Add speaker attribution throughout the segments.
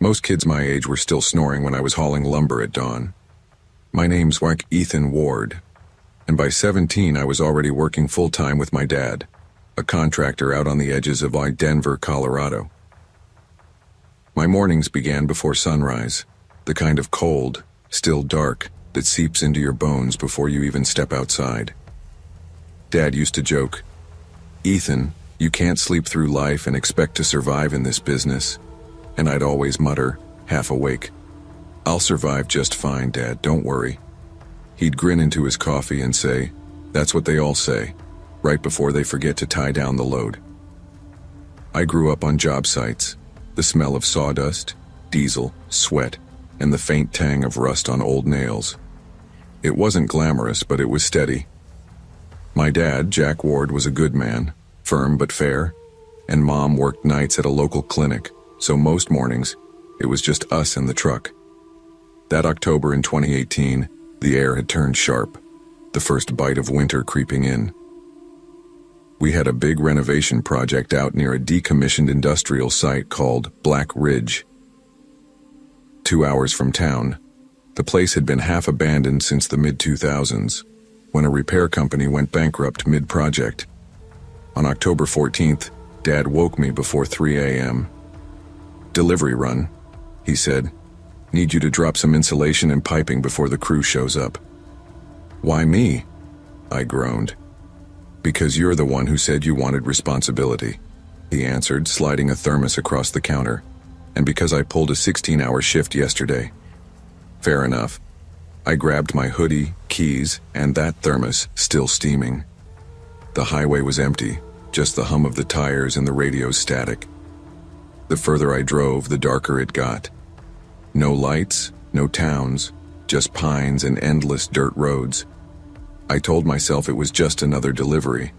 Speaker 1: Most kids my age were still snoring when I was hauling lumber at dawn. My name's Ethan Ward, and by 17 I was already working full-time with my dad, a contractor out on the edges of Denver, Colorado. My mornings began before sunrise, the kind of cold, still dark, that seeps into your bones before you even step outside. Dad used to joke, "Ethan, you can't sleep through life and expect to survive in this business." And I'd always mutter, half awake, "I'll survive just fine, Dad, don't worry." He'd grin into his coffee and say, "That's what they all say," right before they forget to tie down the load. I grew up on job sites, the smell of sawdust, diesel, sweat, and the faint tang of rust on old nails. It wasn't glamorous, but it was steady. My dad, Jack Ward, was a good man, firm but fair, and Mom worked nights at a local clinic, so most mornings, it was just us in the truck. That October in 2018, the air had turned sharp, the first bite of winter creeping in. We had a big renovation project out near a decommissioned industrial site called Black Ridge. 2 hours from town, the place had been half abandoned since the mid-2000s, when a repair company went bankrupt mid-project. On October 14th, Dad woke me before 3 a.m. "Delivery run," he said. "Need you to drop some insulation and piping before the crew shows up." "Why me?" I groaned. "Because you're the one who said you wanted responsibility," he answered, sliding a thermos across the counter. "And because I pulled a 16-hour shift yesterday." Fair enough. I grabbed my hoodie, keys, and that thermos, still steaming. The highway was empty, just the hum of the tires and the radio's static. The further I drove, the darker it got. No lights, no towns, just pines and endless dirt roads. I told myself it was just another delivery.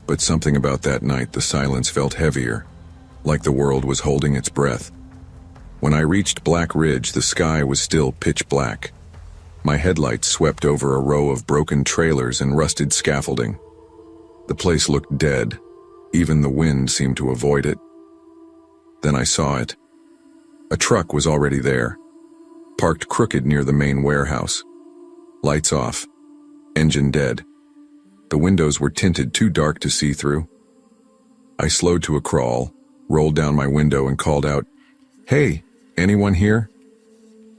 Speaker 1: But something about that night, the silence felt heavier, like the world was holding its breath. When I reached Black Ridge, the sky was still pitch black. My headlights swept over a row of broken trailers and rusted scaffolding. The place looked dead. Even the wind seemed to avoid it. Then I saw it. A truck was already there, parked crooked near the main warehouse. Lights off, engine dead. The windows were tinted too dark to see through. I slowed to a crawl, rolled down my window and called out, "Hey, anyone here?"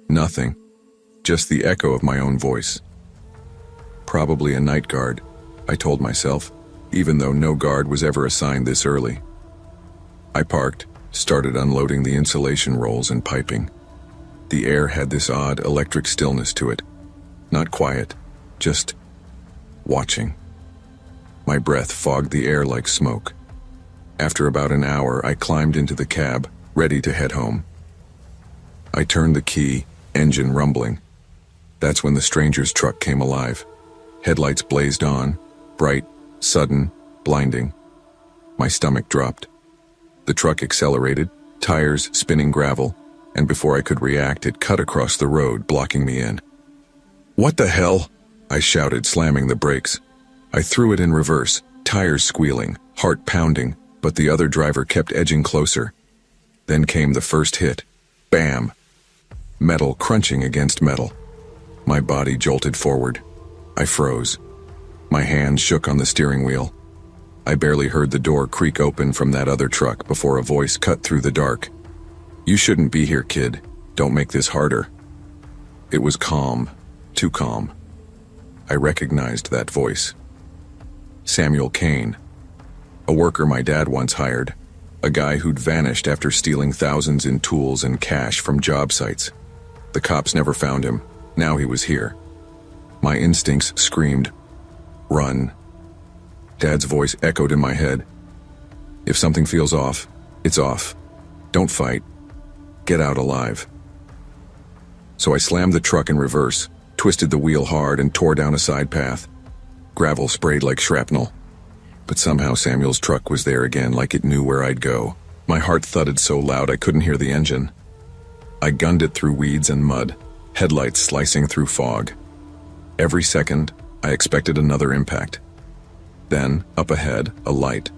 Speaker 1: Nothing, just the echo of my own voice. Probably a night guard, I told myself, even though no guard was ever assigned this early. I parked, started unloading the insulation rolls and piping. The air had this odd electric stillness to it. Not quiet, just watching. My breath fogged the air like smoke. After about an hour, I climbed into the cab, ready to head home. I turned the key, engine rumbling. That's when the stranger's truck came alive. Headlights blazed on, bright, sudden, blinding. My stomach dropped. The truck accelerated, tires spinning gravel, and before I could react, it cut across the road, blocking me in. "What the hell?" I shouted, slamming the brakes. I threw it in reverse, tires squealing, heart pounding, but the other driver kept edging closer. Then came the first hit. Bam! Metal crunching against metal. My body jolted forward. I froze. My hands shook on the steering wheel. I barely heard the door creak open from that other truck before a voice cut through the dark. "You shouldn't be here, kid. Don't make this harder." It was calm, too calm. I recognized that voice. Samuel Kane, a worker my dad once hired, a guy who'd vanished after stealing thousands in tools and cash from job sites. The cops never found him. Now he was here. My instincts screamed, "Run." Dad's voice echoed in my head. "If something feels off, it's off. Don't fight. Get out alive." So I slammed the truck in reverse, twisted the wheel hard, and tore down a side path. Gravel sprayed like shrapnel. But somehow Samuel's truck was there again, like it knew where I'd go. My heart thudded so loud I couldn't hear the engine. I gunned it through weeds and mud, headlights slicing through fog. Every second, I expected another impact. Then, up ahead, a light.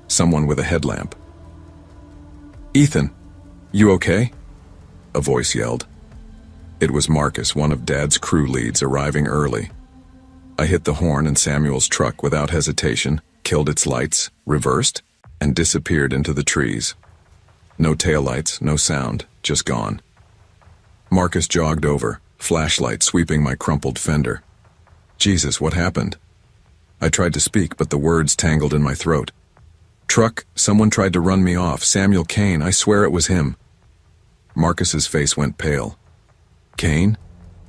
Speaker 1: Someone with a headlamp. "Ethan, you okay?" a voice yelled. It was Marcus, one of Dad's crew leads, arriving early. I hit the horn and Samuel's truck without hesitation, killed its lights, reversed, and disappeared into the trees. No taillights, no sound, just gone. Marcus jogged over, flashlight sweeping my crumpled fender. Jesus, what happened? I tried to speak, but the words tangled in my throat. Truck, someone tried to run me off. Samuel Kane, I swear it was him. Marcus's face went pale. Kane?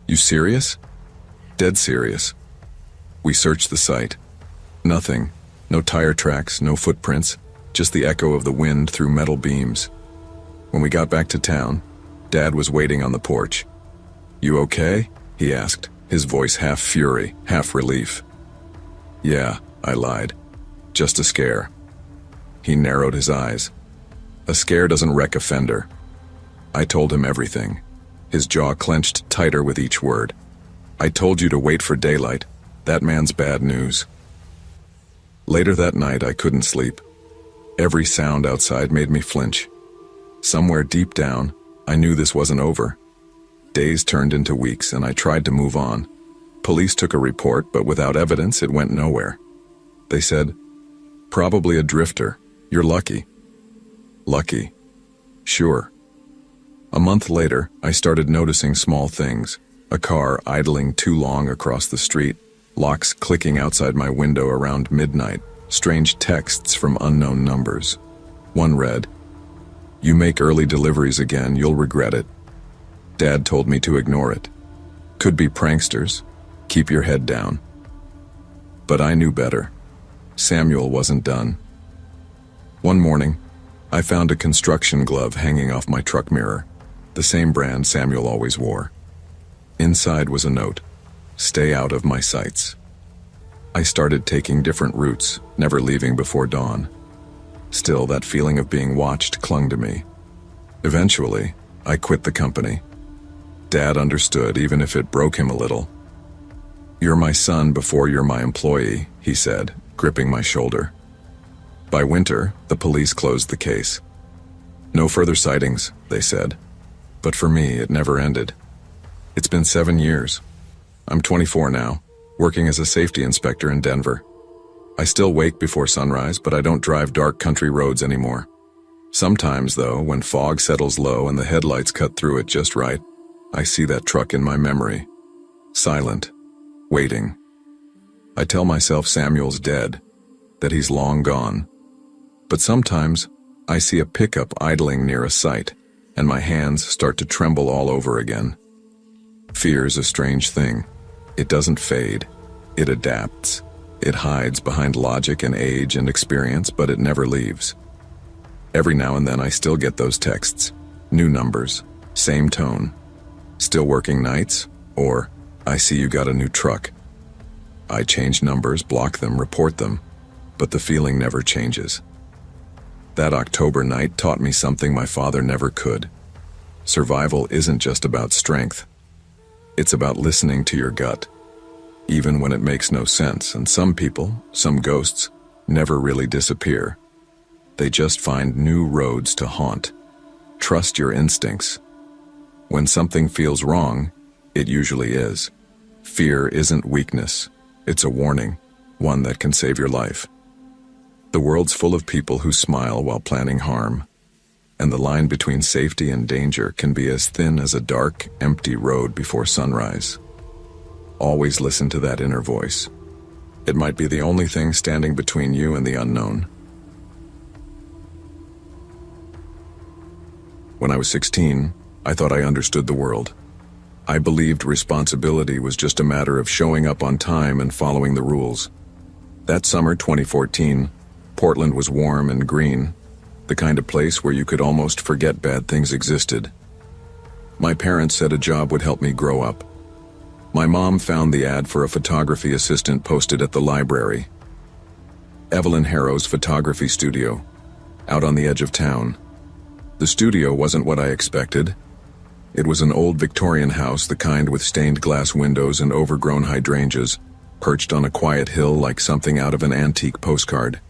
Speaker 1: You serious? Dead serious. We searched the site. Nothing. No tire tracks, no footprints, just the echo of the wind through metal beams. When we got back to town, Dad was waiting on the porch. You okay? He asked, his voice half fury, half relief. Yeah, I lied. Just a scare. He narrowed his eyes. A scare doesn't wreck a fender. I told him everything. His jaw clenched tighter with each word. I told you to wait for daylight. That man's bad news. Later that night, I couldn't sleep. Every sound outside made me flinch. Somewhere deep down, I knew this wasn't over. Days turned into weeks, and I tried to move on. Police took a report, but without evidence, it went nowhere. They said, probably a drifter. You're lucky. Lucky. Sure. A month later, I started noticing small things. A car idling too long across the street, locks clicking outside my window around midnight, strange texts from unknown numbers. One read, "You make early deliveries again, you'll regret it." Dad told me to ignore it. Could be pranksters. Keep your head down. But I knew better. Samuel wasn't done. One morning, I found a construction glove hanging off my truck mirror, the same brand Samuel always wore. Inside was a note, "Stay out of my sights." I started taking different routes, never leaving before dawn. Still, that feeling of being watched clung to me. Eventually, I quit the company. Dad understood, even if it broke him a little. "You're my son before you're my employee," he said, gripping my shoulder. By winter, the police closed the case. No further sightings, they said. But for me, it never ended. It's been 7 years. I'm 24 now, working as a safety inspector in Denver. I still wake before sunrise, but I don't drive dark country roads anymore. Sometimes, though, when fog settles low and the headlights cut through it just right, I see that truck in my memory. Silent. Waiting. I tell myself Samuel's dead, that he's long gone. But sometimes, I see a pickup idling near a site, and my hands start to tremble all over again. Fear's a strange thing. It doesn't fade. It adapts. It hides behind logic and age and experience, but it never leaves. Every now and then I still get those texts. New numbers. Same tone. Still working nights? Or, I see you got a new truck. I change numbers, block them, report them, but the feeling never changes. That October night taught me something my father never could. Survival isn't just about strength. It's about listening to your gut, even when it makes no sense, and some people, some ghosts, never really disappear. They just find new roads to haunt. Trust your instincts. When something feels wrong, it usually is. Fear isn't weakness. It's a warning, one that can save your life. The world's full of people who smile while planning harm, and the line between safety and danger can be as thin as a dark, empty road before sunrise. Always listen to that inner voice. It might be the only thing standing between you and the unknown. When I was 16, I thought I understood the world. I believed responsibility was just a matter of showing up on time and following the rules. That summer, 2014, Portland was warm and green, the kind of place where you could almost forget bad things existed. My parents said a job would help me grow up. My mom found the ad for a photography assistant posted at the library. Evelyn Harrow's photography studio, out on the edge of town. The studio wasn't what I expected. It was an old Victorian house, the kind with stained glass windows and overgrown hydrangeas, perched on a quiet hill like something out of an antique postcard.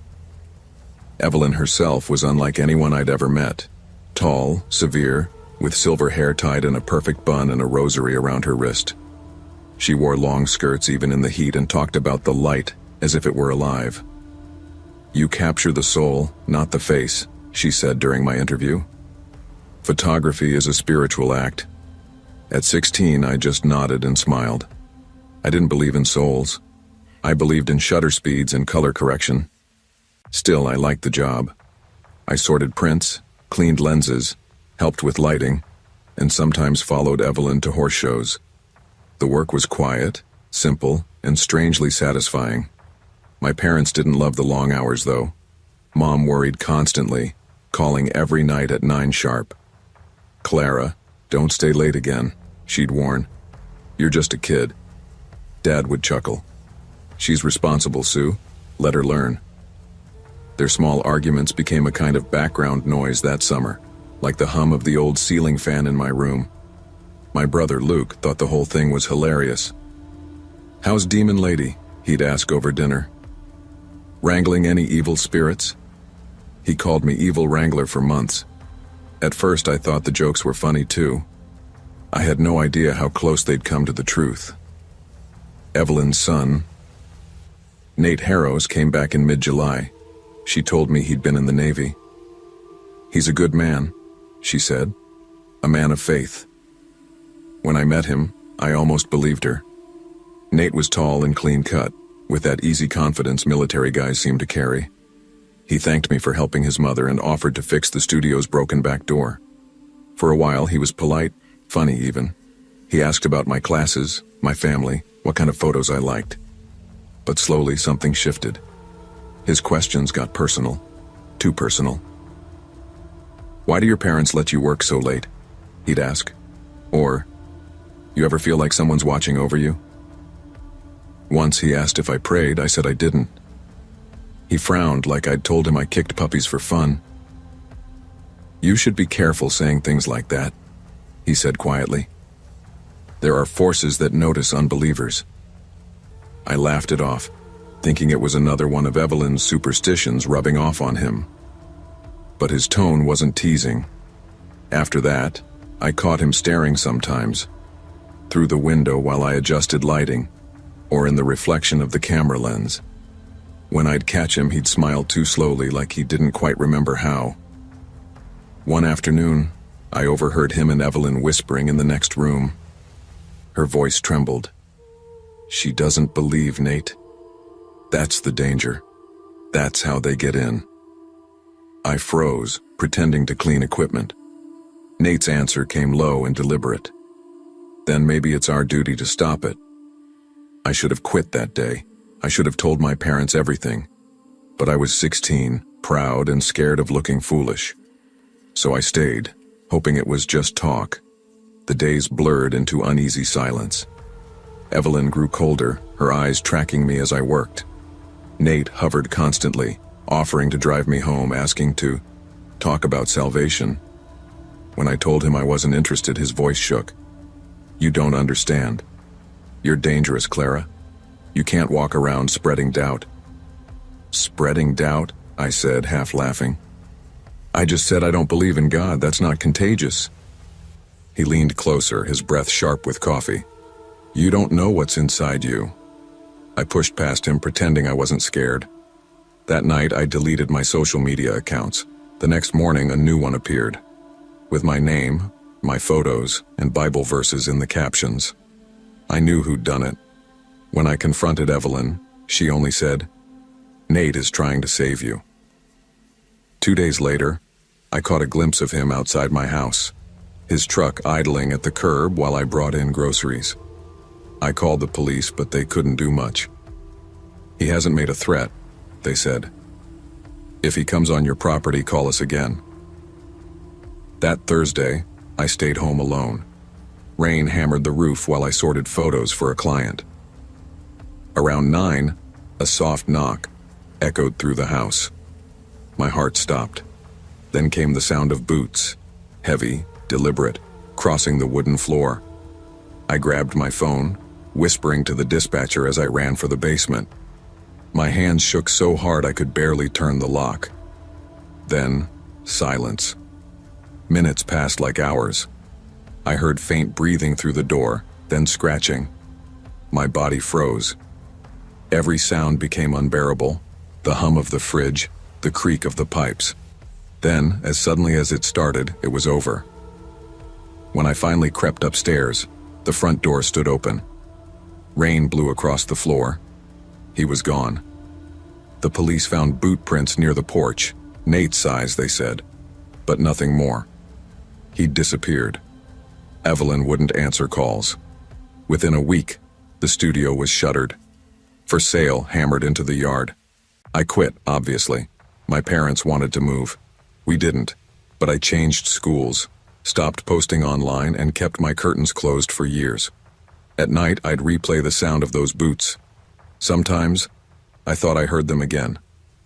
Speaker 1: Evelyn herself was unlike anyone I'd ever met. Tall, severe, with silver hair tied in a perfect bun and a rosary around her wrist. She wore long skirts even in the heat and talked about the light as if it were alive. "You capture the soul, not the face," she said during my interview. "Photography is a spiritual act." At 16, I just nodded and smiled. I didn't believe in souls. I believed in shutter speeds and color correction. Still, I liked the job. I sorted prints, cleaned lenses, helped with lighting, and sometimes followed Evelyn to horse shows. The work was quiet, simple, and strangely satisfying. My parents didn't love the long hours, though. Mom worried constantly, calling every night at 9 sharp. "Clara, don't stay late again," she'd warn. "You're just a kid." Dad would chuckle. "She's responsible, Sue. Let her learn." Their small arguments became a kind of background noise that summer, like the hum of the old ceiling fan in my room. My brother Luke thought the whole thing was hilarious. "How's Demon Lady?" he'd ask over dinner. "Wrangling any evil spirits?" He called me Evil Wrangler for months. At first I thought the jokes were funny too. I had no idea how close they'd come to the truth. Evelyn's son, Nate Harrows, came back in mid-July. She told me he'd been in the Navy. "He's a good man," she said. "A man of faith." When I met him, I almost believed her. Nate was tall and clean-cut, with that easy confidence military guys seem to carry. He thanked me for helping his mother and offered to fix the studio's broken back door. For a while, he was polite, funny even. He asked about my classes, my family, what kind of photos I liked. But slowly something shifted. His questions got personal, too personal. "Why do your parents let you work so late?" he'd ask. Or, "You ever feel like someone's watching over you?" Once he asked if I prayed. I said I didn't. He frowned like I'd told him I kicked puppies for fun. "You should be careful saying things like that," he said quietly. "There are forces that notice unbelievers." I laughed it off, thinking it was another one of Evelyn's superstitions rubbing off on him. But his tone wasn't teasing. After that, I caught him staring sometimes, through the window while I adjusted lighting, or in the reflection of the camera lens. When I'd catch him, he'd smile too slowly, like he didn't quite remember how. One afternoon, I overheard him and Evelyn whispering in the next room. Her voice trembled. "She doesn't believe, Nate. That's the danger. That's how they get in." I froze, pretending to clean equipment. Nate's answer came low and deliberate. "Then maybe it's our duty to stop it." I should have quit that day. I should have told my parents everything. But I was 16, proud and scared of looking foolish. So I stayed, hoping it was just talk. The days blurred into uneasy silence. Evelyn grew colder, her eyes tracking me as I worked. Nate hovered constantly, offering to drive me home, asking to talk about salvation. When I told him I wasn't interested, his voice shook. "You don't understand. You're dangerous, Clara. You can't walk around spreading doubt." "Spreading doubt?" I said, half laughing. "I just said I don't believe in God. That's not contagious." He leaned closer, his breath sharp with coffee. "You don't know what's inside you." I pushed past him, pretending I wasn't scared. That night, I deleted my social media accounts. The next morning, a new one appeared, with my name, my photos, and Bible verses in the captions. I knew who'd done it. When I confronted Evelyn, she only said, "Nate is trying to save you." 2 days later, I caught a glimpse of him outside my house, his truck idling at the curb while I brought in groceries. I called the police, but they couldn't do much. "He hasn't made a threat," they said. "If he comes on your property, call us again." That Thursday, I stayed home alone. Rain hammered the roof while I sorted photos for a client. Around 9, a soft knock echoed through the house. My heart stopped. Then came the sound of boots, heavy, deliberate, crossing the wooden floor. I grabbed my phone, whispering to the dispatcher as I ran for the basement. My hands shook so hard I could barely turn the lock. Then, silence. Minutes passed like hours. I heard faint breathing through the door, then scratching. My body froze. Every sound became unbearable, the hum of the fridge, the creak of the pipes. Then, as suddenly as it started, it was over. When I finally crept upstairs, the front door stood open. Rain blew across the floor. He was gone. The police found boot prints near the porch, Nate's size, they said, but nothing more. He'd disappeared. Evelyn wouldn't answer calls. Within a week, the studio was shuttered. For sale hammered into the yard. I quit, obviously. My parents wanted to move. We didn't, but I changed schools, stopped posting online, and kept my curtains closed for years. At night, I'd replay the sound of those boots. Sometimes, I thought I heard them again.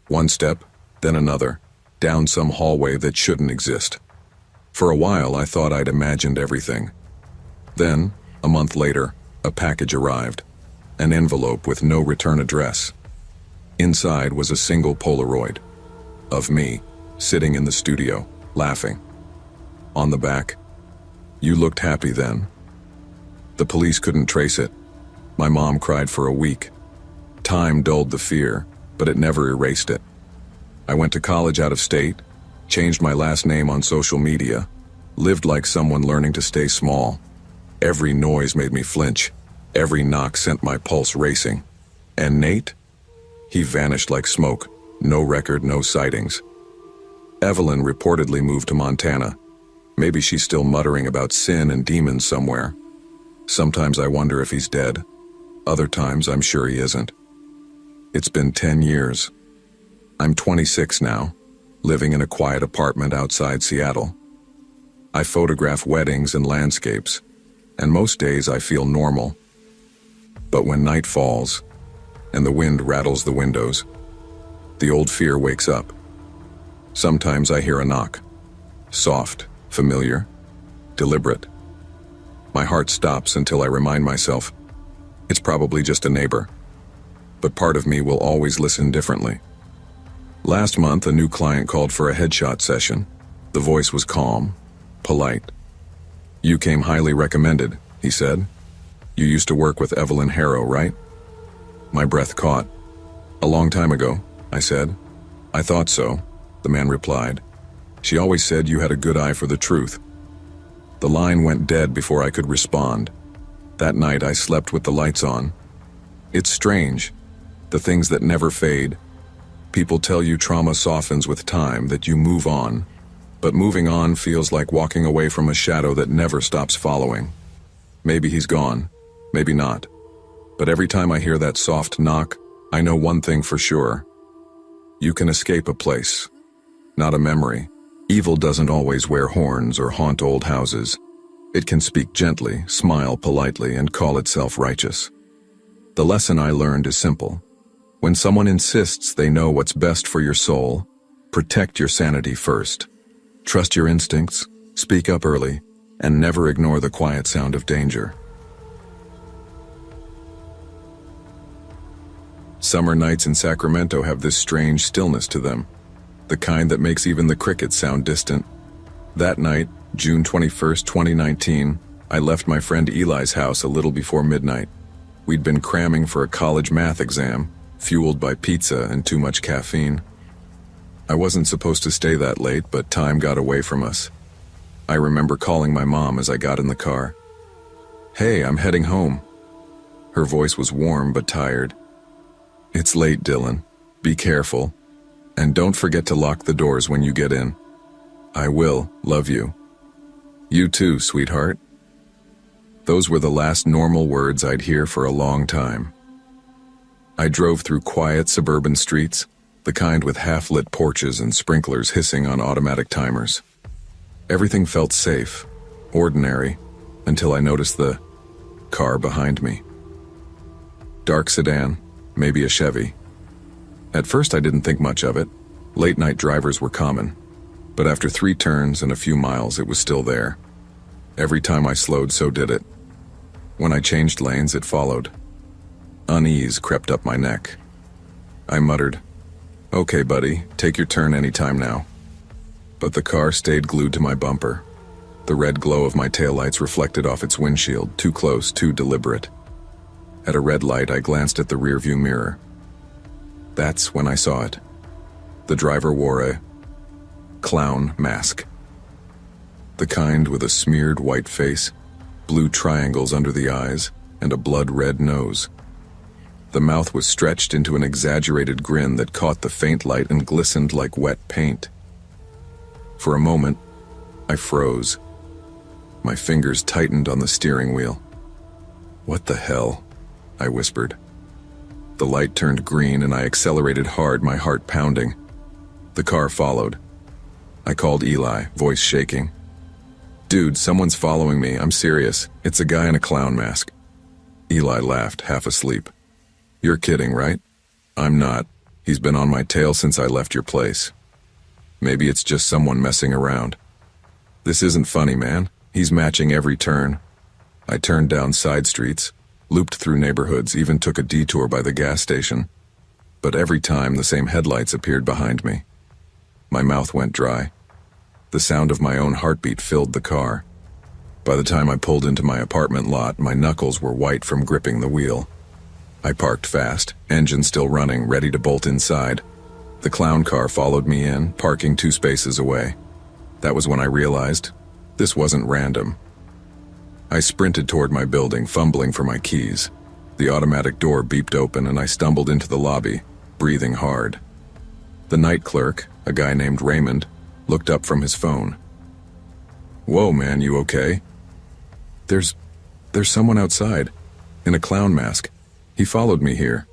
Speaker 1: One step, then another, down some hallway that shouldn't exist. For a while, I thought I'd imagined everything. Then, a month later, a package arrived. An envelope with no return address. Inside was a single Polaroid of me, sitting in the studio, laughing. On the back, "You looked happy then." The police couldn't trace it. My mom cried for a week. Time dulled the fear, but it never erased it. I went to college out of state, changed my last name on social media, lived like someone learning to stay small. Every noise made me flinch. Every knock sent my pulse racing. And Nate? He vanished like smoke. No record, no sightings. Evelyn reportedly moved to Montana. Maybe she's still muttering about sin and demons somewhere. Sometimes I wonder if he's dead. Other times I'm sure he isn't. It's been 10 years. I'm 26 now, living in a quiet apartment outside Seattle. I photograph weddings and landscapes, and most days I feel normal. But when night falls, and the wind rattles the windows, the old fear wakes up. Sometimes I hear a knock. Soft, familiar, deliberate. My heart stops until I remind myself, it's probably just a neighbor. But part of me will always listen differently. Last month, a new client called for a headshot session. The voice was calm, polite. "You came highly recommended," he said. "You used to work with Evelyn Harrow, right?" My breath caught. "A long time ago," I said. "I thought so," the man replied. "She always said you had a good eye for the truth." The line went dead before I could respond. That night I slept with the lights on. It's strange, the things that never fade. People tell you trauma softens with time, that you move on. But moving on feels like walking away from a shadow that never stops following. Maybe he's gone, maybe not. But every time I hear that soft knock, I know one thing for sure. You can escape a place, not a memory. Evil doesn't always wear horns or haunt old houses. It can speak gently, smile politely, and call itself righteous. The lesson I learned is simple. When someone insists they know what's best for your soul, protect your sanity first. Trust your instincts, speak up early, and never ignore the quiet sound of danger. Summer nights in Sacramento have this strange stillness to them, the kind that makes even the crickets sound distant. That night, June 21st, 2019, I left my friend Eli's house a little before midnight. We'd been cramming for a college math exam, fueled by pizza and too much caffeine. I wasn't supposed to stay that late, but time got away from us. I remember calling my mom as I got in the car. "Hey, I'm heading home." Her voice was warm but tired. "It's late, Dylan. Be careful. And don't forget to lock the doors when you get in." "I will, love you." "You too, sweetheart." Those were the last normal words I'd hear for a long time. I drove through quiet suburban streets, the kind with half-lit porches and sprinklers hissing on automatic timers. Everything felt safe, ordinary, until I noticed the car behind me. Dark sedan, maybe a Chevy. At first I didn't think much of it. Late-night drivers were common. But after 3 turns and a few miles, it was still there. Every time I slowed, so did it. When I changed lanes, it followed. Unease crept up my neck. I muttered, "Okay, buddy, take your turn any time now." But the car stayed glued to my bumper. The red glow of my taillights reflected off its windshield, too close, too deliberate. At a red light, I glanced at the rearview mirror. That's when I saw it. The driver wore a clown mask. The kind with a smeared white face, blue triangles under the eyes, and a blood-red nose. The mouth was stretched into an exaggerated grin that caught the faint light and glistened like wet paint. For a moment, I froze. My fingers tightened on the steering wheel. "What the hell?" I whispered. The light turned green and I accelerated hard, my heart pounding. The car followed. I called Eli, voice shaking. "Dude, someone's following me, I'm serious. It's a guy in a clown mask." Eli laughed, half asleep. "You're kidding, right?" "I'm not. He's been on my tail since I left your place. Maybe it's just someone messing around." "This isn't funny, man. He's matching every turn." I turned down side streets, looped through neighborhoods, even took a detour by the gas station. But every time the same headlights appeared behind me. My mouth went dry. The sound of my own heartbeat filled the car. By the time I pulled into my apartment lot, my knuckles were white from gripping the wheel. I parked fast, engine still running, ready to bolt inside. The clown car followed me in, parking 2 spaces away. That was when I realized this wasn't random. I sprinted toward my building, fumbling for my keys. The automatic door beeped open and I stumbled into the lobby, breathing hard. The night clerk, a guy named Raymond, looked up from his phone. "Whoa, man, you okay?" There's someone outside, in a clown mask. He followed me here."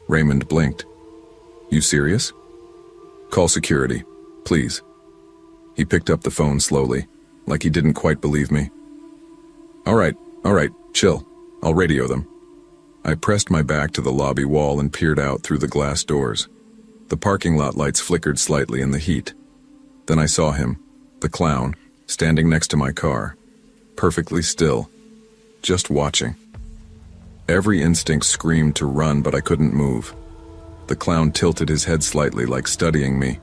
Speaker 1: Raymond blinked. "You serious?" "Call security, please." He picked up the phone slowly, like he didn't quite believe me. All right, chill. I'll radio them." I pressed my back to the lobby wall and peered out through the glass doors. The parking lot lights flickered slightly in the heat. Then I saw him, the clown, standing next to my car, perfectly still, just watching. Every instinct screamed to run, but I couldn't move. The clown tilted his head slightly, like studying me.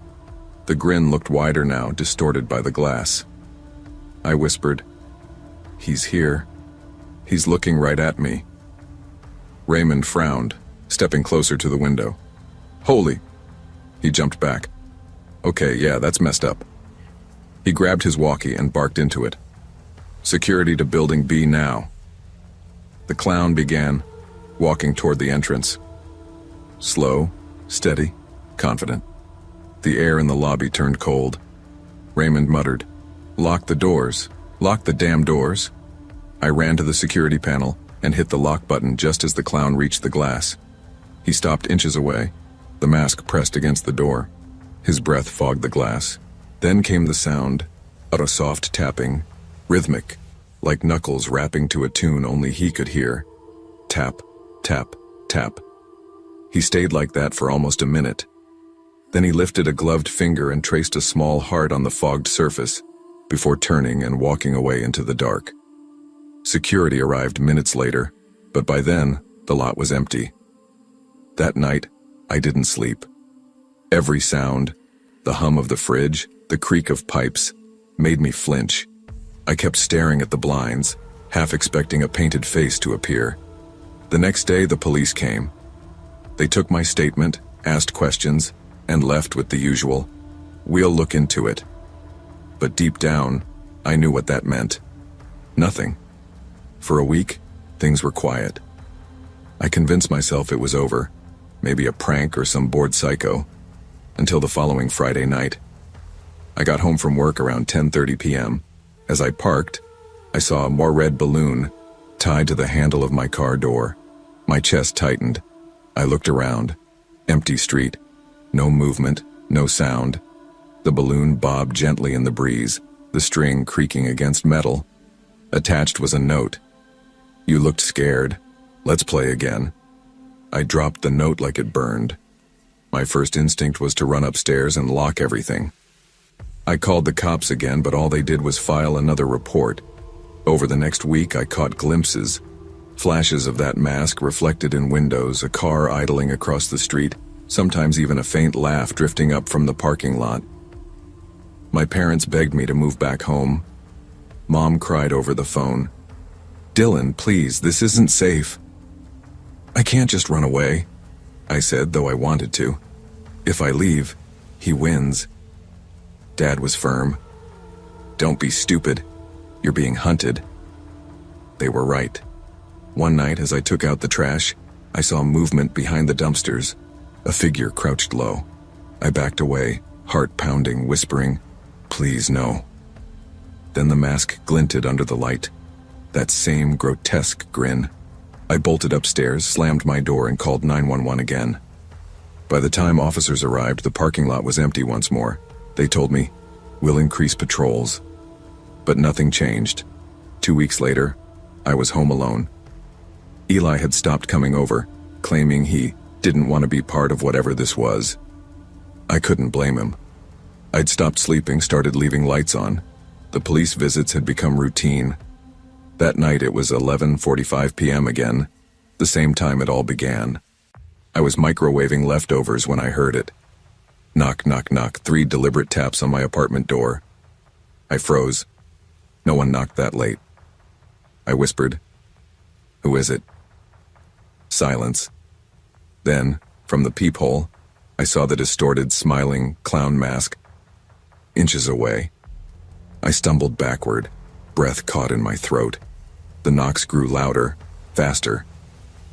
Speaker 1: The grin looked wider now, distorted by the glass. I whispered, "He's here. He's looking right at me." Raymond frowned, stepping closer to the window. "Holy!" He jumped back. "Okay, yeah, that's messed up." He grabbed his walkie and barked into it. "Security to Building B now." The clown began, walking toward the entrance. Slow, steady, confident. The air in the lobby turned cold. Raymond muttered, "Lock the doors. Lock the damn doors." I ran to the security panel and hit the lock button just as the clown reached the glass. He stopped inches away, the mask pressed against the door. His breath fogged the glass. Then came the sound, a soft tapping, rhythmic, like knuckles rapping to a tune only he could hear. Tap, tap, tap. He stayed like that for almost a minute. Then he lifted a gloved finger and traced a small heart on the fogged surface, before turning and walking away into the dark. Security arrived minutes later, but by then, the lot was empty. That night, I didn't sleep. Every sound, the hum of the fridge, the creak of pipes, made me flinch. I kept staring at the blinds, half expecting a painted face to appear. The next day, the police came. They took my statement, asked questions, and left with the usual, "We'll look into it." But deep down, I knew what that meant. Nothing. For a week, things were quiet. I convinced myself it was over, maybe a prank or some bored psycho, until the following Friday night. I got home from work around 10:30 p.m. As I parked, I saw a more red balloon tied to the handle of my car door. My chest tightened. I looked around. Empty street. No movement, no sound. The balloon bobbed gently in the breeze, the string creaking against metal. Attached was a note. "You looked scared. Let's play again." I dropped the note like it burned. My first instinct was to run upstairs and lock everything. I called the cops again, but all they did was file another report. Over the next week, I caught glimpses, flashes of that mask reflected in windows, a car idling across the street, sometimes even a faint laugh drifting up from the parking lot. My parents begged me to move back home. Mom cried over the phone. "Dylan, please, this isn't safe." "I can't just run away," I said, though I wanted to. "If I leave, he wins." Dad was firm. "Don't be stupid. You're being hunted." They were right. One night, as I took out the trash, I saw movement behind the dumpsters. A figure crouched low. I backed away, heart pounding, whispering, "Please, no." Then the mask glinted under the light. That same grotesque grin. I bolted upstairs, slammed my door, and called 911 again. By the time officers arrived, the parking lot was empty once more. They told me, "We'll increase patrols." But nothing changed. 2 weeks later, I was home alone. Eli had stopped coming over, claiming he didn't want to be part of whatever this was. I couldn't blame him. I'd stopped sleeping, started leaving lights on. The police visits had become routine. That night it was 11:45 p.m. again, the same time it all began. I was microwaving leftovers when I heard it. Knock, knock, knock, 3 deliberate taps on my apartment door. I froze. No one knocked that late. I whispered, "Who is it?" Silence. Then, from the peephole, I saw the distorted, smiling clown mask. Inches away. I stumbled backward, breath caught in my throat. The knocks grew louder, faster.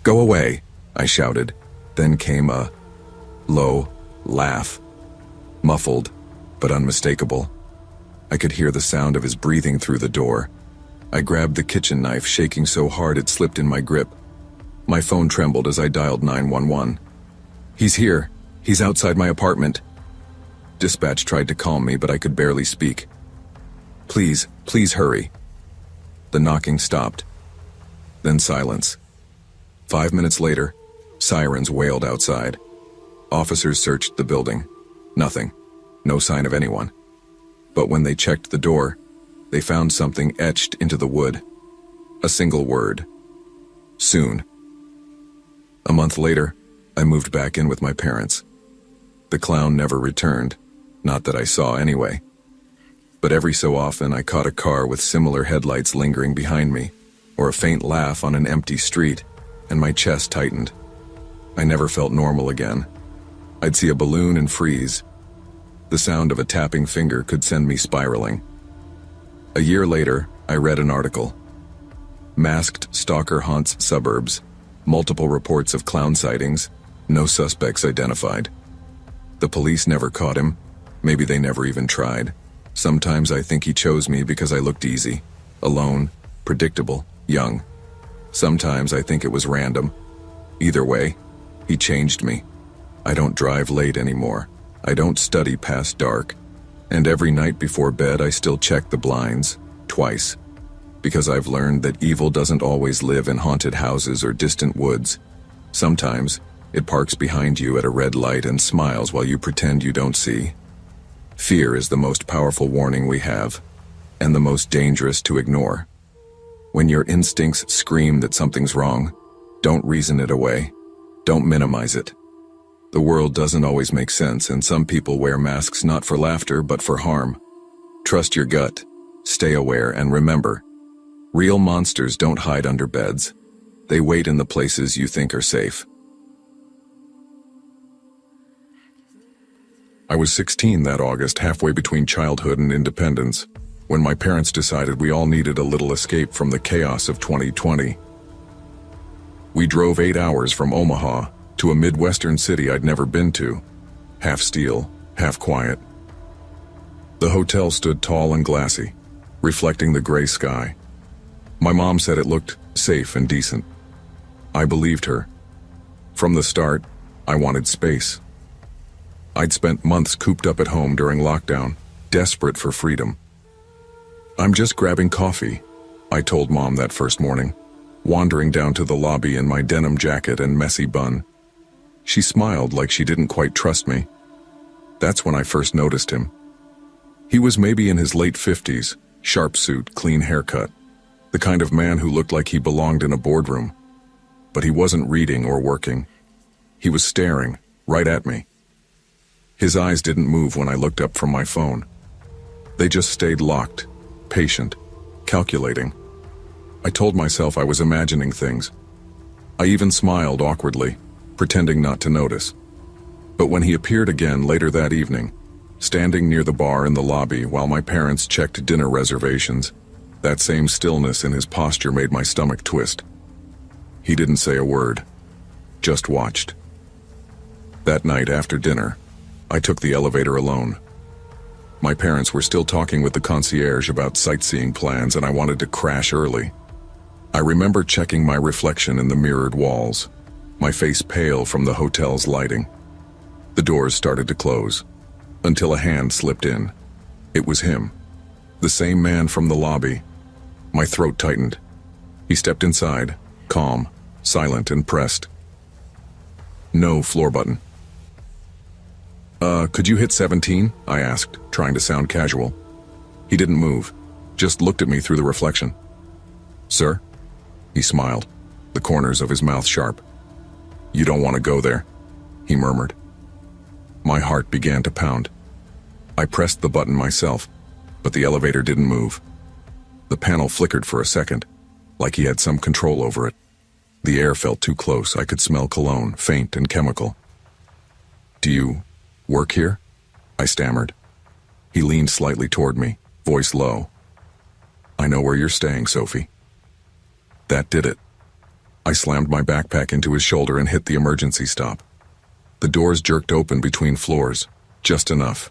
Speaker 1: "Go away," I shouted. Then came a low laugh. Muffled, but unmistakable. I could hear the sound of his breathing through the door. I grabbed the kitchen knife, shaking so hard it slipped in my grip. My phone trembled as I dialed 911. "He's here. He's outside my apartment." Dispatch tried to calm me, but I could barely speak. Please hurry." The knocking stopped. Then silence. 5 minutes later, sirens wailed outside. Officers searched the building. Nothing. No sign of anyone. But when they checked the door, they found something etched into the wood. A single word. Soon. A month later, I moved back in with my parents. The clown never returned, not that I saw anyway. But every so often I caught a car with similar headlights lingering behind me, or a faint laugh on an empty street, and my chest tightened. I never felt normal again. I'd see a balloon and freeze. The sound of a tapping finger could send me spiraling. A year later, I read an article. Masked stalker haunts suburbs. Multiple reports of clown sightings. No suspects identified. The police never caught him. Maybe they never even tried. Sometimes I think he chose me because I looked easy, alone, predictable, young. Sometimes I think it was random. Either way, he changed me. I don't drive late anymore. I don't study past dark. And every night before bed I still check the blinds, twice. Because I've learned that evil doesn't always live in haunted houses or distant woods. Sometimes, it parks behind you at a red light and smiles while you pretend you don't see. Fear is the most powerful warning we have, and the most dangerous to ignore. When your instincts scream that something's wrong, don't reason it away. Don't minimize it. The world doesn't always make sense, and some people wear masks not for laughter but for harm. Trust your gut, stay aware, and remember, real monsters don't hide under beds. They wait in the places you think are safe. I was 16 that August, halfway between childhood and independence, when my parents decided we all needed a little escape from the chaos of 2020. We drove 8 hours from Omaha to a Midwestern city I'd never been to, half steel, half quiet. The hotel stood tall and glassy, reflecting the gray sky. My mom said it looked safe and decent. I believed her. From the start, I wanted space. I'd spent months cooped up at home during lockdown, desperate for freedom. "I'm just grabbing coffee," I told Mom that first morning, wandering down to the lobby in my denim jacket and messy bun. She smiled like she didn't quite trust me. That's when I first noticed him. He was maybe in his late 50s, sharp suit, clean haircut, the kind of man who looked like he belonged in a boardroom. But he wasn't reading or working. He was staring right at me. His eyes didn't move when I looked up from my phone. They just stayed locked, patient, calculating. I told myself I was imagining things. I even smiled awkwardly, pretending not to notice. But when he appeared again later that evening, standing near the bar in the lobby while my parents checked dinner reservations, that same stillness in his posture made my stomach twist. He didn't say a word, just watched. That night after dinner, I took the elevator alone. My parents were still talking with the concierge about sightseeing plans, and I wanted to crash early. I remember checking my reflection in the mirrored walls, my face pale from the hotel's lighting. The doors started to close, until a hand slipped in. It was him, the same man from the lobby. My throat tightened. He stepped inside, calm, silent, and pressed. No floor button. Could you hit 17? I asked, trying to sound casual. He didn't move, just looked at me through the reflection. Sir? He smiled, the corners of his mouth sharp. You don't want to go there, he murmured. My heart began to pound. I pressed the button myself, but the elevator didn't move. The panel flickered for a second, like he had some control over it. The air felt too close. I could smell cologne, faint and chemical. Do you work here? I stammered. He leaned slightly toward me, voice low. I know where you're staying, Sophie. That did it. I slammed my backpack into his shoulder and hit the emergency stop. The doors jerked open between floors, just enough.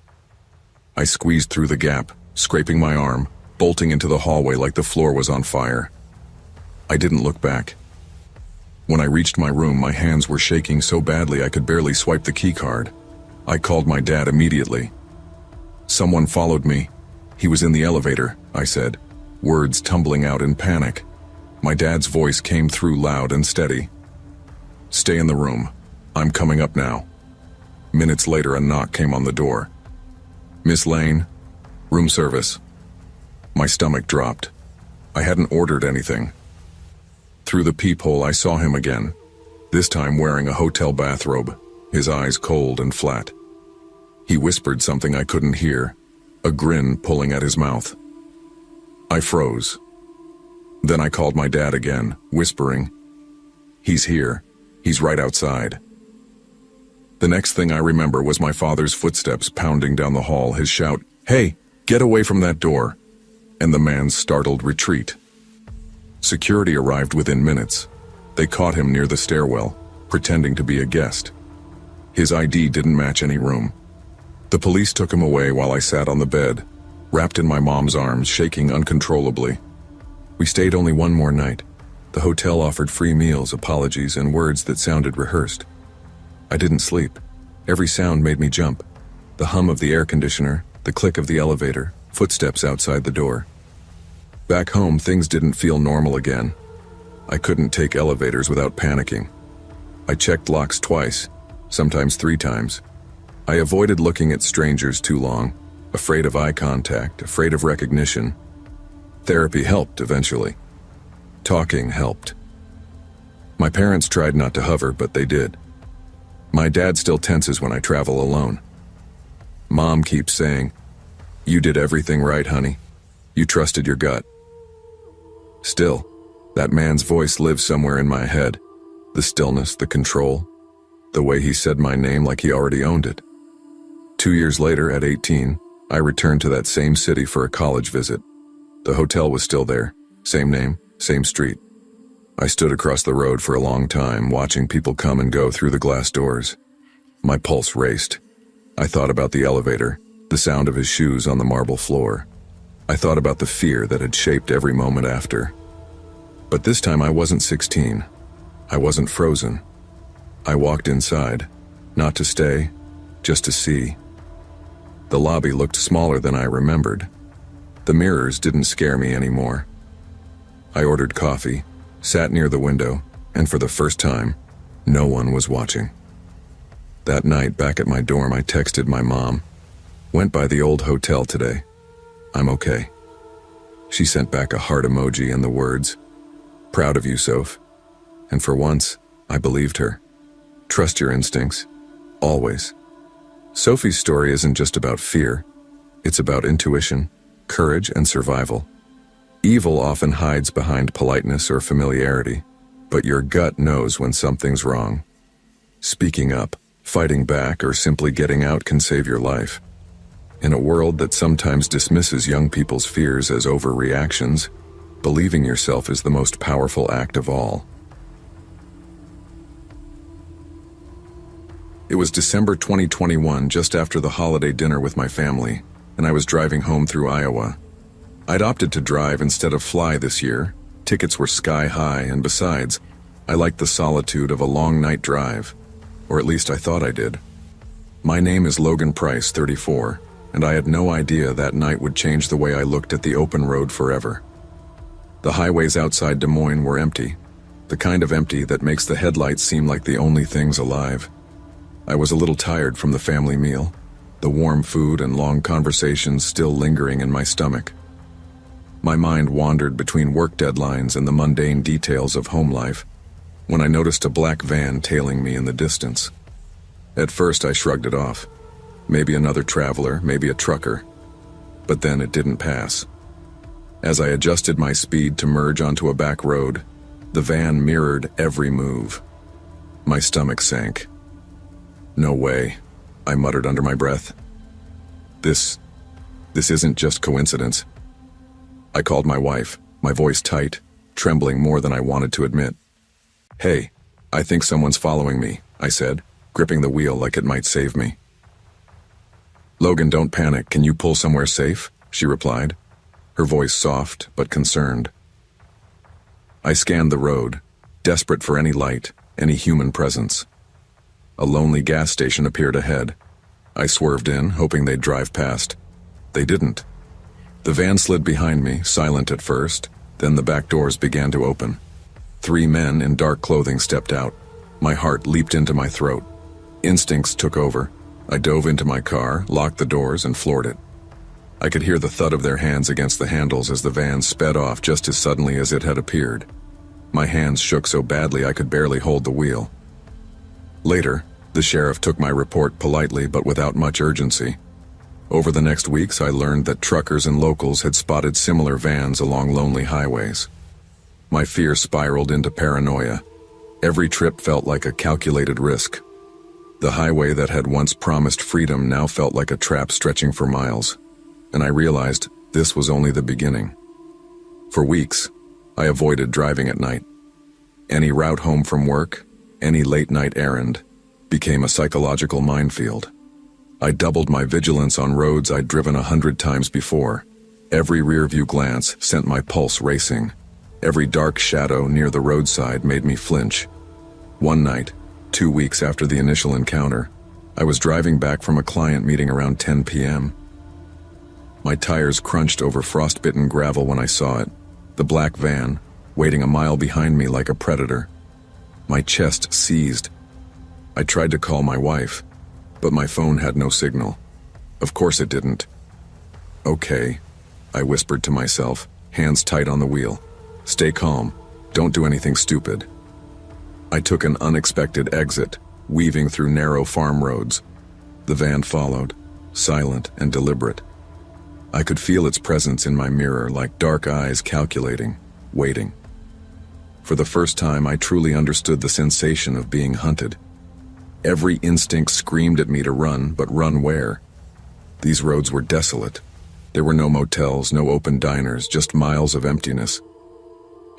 Speaker 1: I squeezed through the gap, scraping my arm, bolting into the hallway like the floor was on fire. I didn't look back. When I reached my room, my hands were shaking so badly I could barely swipe the keycard. I called my dad immediately. Someone followed me. He was in the elevator, I said, words tumbling out in panic. My dad's voice came through loud and steady. Stay in the room. I'm coming up now. Minutes later, a knock came on the door. Miss Lane, room service. My stomach dropped. I hadn't ordered anything. Through the peephole, I saw him again, this time wearing a hotel bathrobe, his eyes cold and flat. He whispered something I couldn't hear, a grin pulling at his mouth. I froze. Then I called my dad again, whispering, He's here. He's right outside. The next thing I remember was my father's footsteps pounding down the hall, his shout, Hey, get away from that door, and the man's startled retreat. Security arrived within minutes. They caught him near the stairwell, pretending to be a guest. His ID didn't match any room. The police took him away while I sat on the bed, wrapped in my mom's arms, shaking uncontrollably. We stayed only one more night. The hotel offered free meals, apologies, and words that sounded rehearsed. I didn't sleep. Every sound made me jump. The hum of the air conditioner, the click of the elevator, footsteps outside the door. Back home, things didn't feel normal again. I couldn't take elevators without panicking. I checked locks twice, sometimes 3 times. I avoided looking at strangers too long, afraid of eye contact, afraid of recognition. Therapy helped eventually. Talking helped. My parents tried not to hover, but they did. My dad still tenses when I travel alone. Mom keeps saying, You did everything right, honey. You trusted your gut. Still, that man's voice lives somewhere in my head. The stillness, the control, the way he said my name like he already owned it. 2 years later, at 18, I returned to that same city for a college visit. The hotel was still there, same name, same street. I stood across the road for a long time, watching people come and go through the glass doors. My pulse raced. I thought about the elevator, the sound of his shoes on the marble floor. I thought about the fear that had shaped every moment after. But this time I wasn't 16. I wasn't frozen. I walked inside, not to stay, just to see. The lobby looked smaller than I remembered. The mirrors didn't scare me anymore. I ordered coffee, sat near the window, and for the first time, no one was watching. That night, back at my dorm, I texted my mom. Went by the old hotel today. I'm okay. She sent back a heart emoji and the words, Proud of you, Soph. And for once, I believed her. Trust your instincts. Always. Sophie's story isn't just about fear. It's about intuition, courage and survival. Evil often hides behind politeness or familiarity, but your gut knows when something's wrong. Speaking up, fighting back, or simply getting out can save your life. In a world that sometimes dismisses young people's fears as overreactions, believing yourself is the most powerful act of all. It was December 2021, just after the holiday dinner with my family, and I was driving home through Iowa. I'd opted to drive instead of fly this year. Tickets were sky high, and besides, I liked the solitude of a long night drive. Or at least I thought I did. My name is Logan Price, 34, and I had no idea that night would change the way I looked at the open road forever. The highways outside Des Moines were empty, the kind of empty that makes the headlights seem like the only things alive. I was a little tired from the family meal, the warm food and long conversations still lingering in my stomach. My mind wandered between work deadlines and the mundane details of home life when I noticed a black van tailing me in the distance. At first I shrugged it off. Maybe another traveler, maybe a trucker. But then it didn't pass. As I adjusted my speed to merge onto a back road, the van mirrored every move. My stomach sank. "No way," I muttered under my breath. This isn't just coincidence." I called my wife, my voice tight, trembling more than I wanted to admit. "Hey, I think someone's following me," I said, gripping the wheel like it might save me. "Logan, don't panic. Can you pull somewhere safe?" she replied, her voice soft but concerned. I scanned the road, desperate for any light, any human presence. A lonely gas station appeared ahead. I swerved in, hoping they'd drive past. They didn't. The van slid behind me, silent at first, then the back doors began to open. 3 men in dark clothing stepped out. My heart leaped into my throat. Instincts took over. I dove into my car, locked the doors, and floored it. I could hear the thud of their hands against the handles as the van sped off just as suddenly as it had appeared. My hands shook so badly I could barely hold the wheel. Later, the sheriff took my report politely but without much urgency. Over the next weeks, I learned that truckers and locals had spotted similar vans along lonely highways. My fear spiraled into paranoia. Every trip felt like a calculated risk. The highway that had once promised freedom now felt like a trap stretching for miles, and I realized this was only the beginning. For weeks, I avoided driving at night. Any route home from work, any late-night errand, became a psychological minefield. I doubled my vigilance on roads I'd driven 100 times before. Every rear-view glance sent my pulse racing. Every dark shadow near the roadside made me flinch. One night, 2 weeks after the initial encounter, I was driving back from a client meeting around 10 p.m. My tires crunched over frostbitten gravel when I saw it, the black van, waiting a mile behind me like a predator. My chest seized. I tried to call my wife, but my phone had no signal. Of course it didn't. "Okay," I whispered to myself, hands tight on the wheel. "Stay calm. Don't do anything stupid." I took an unexpected exit, weaving through narrow farm roads. The van followed, silent and deliberate. I could feel its presence in my mirror, like dark eyes calculating, waiting. For the first time, I truly understood the sensation of being hunted. Every instinct screamed at me to run, but run where? These roads were desolate. There were no motels, no open diners, just miles of emptiness.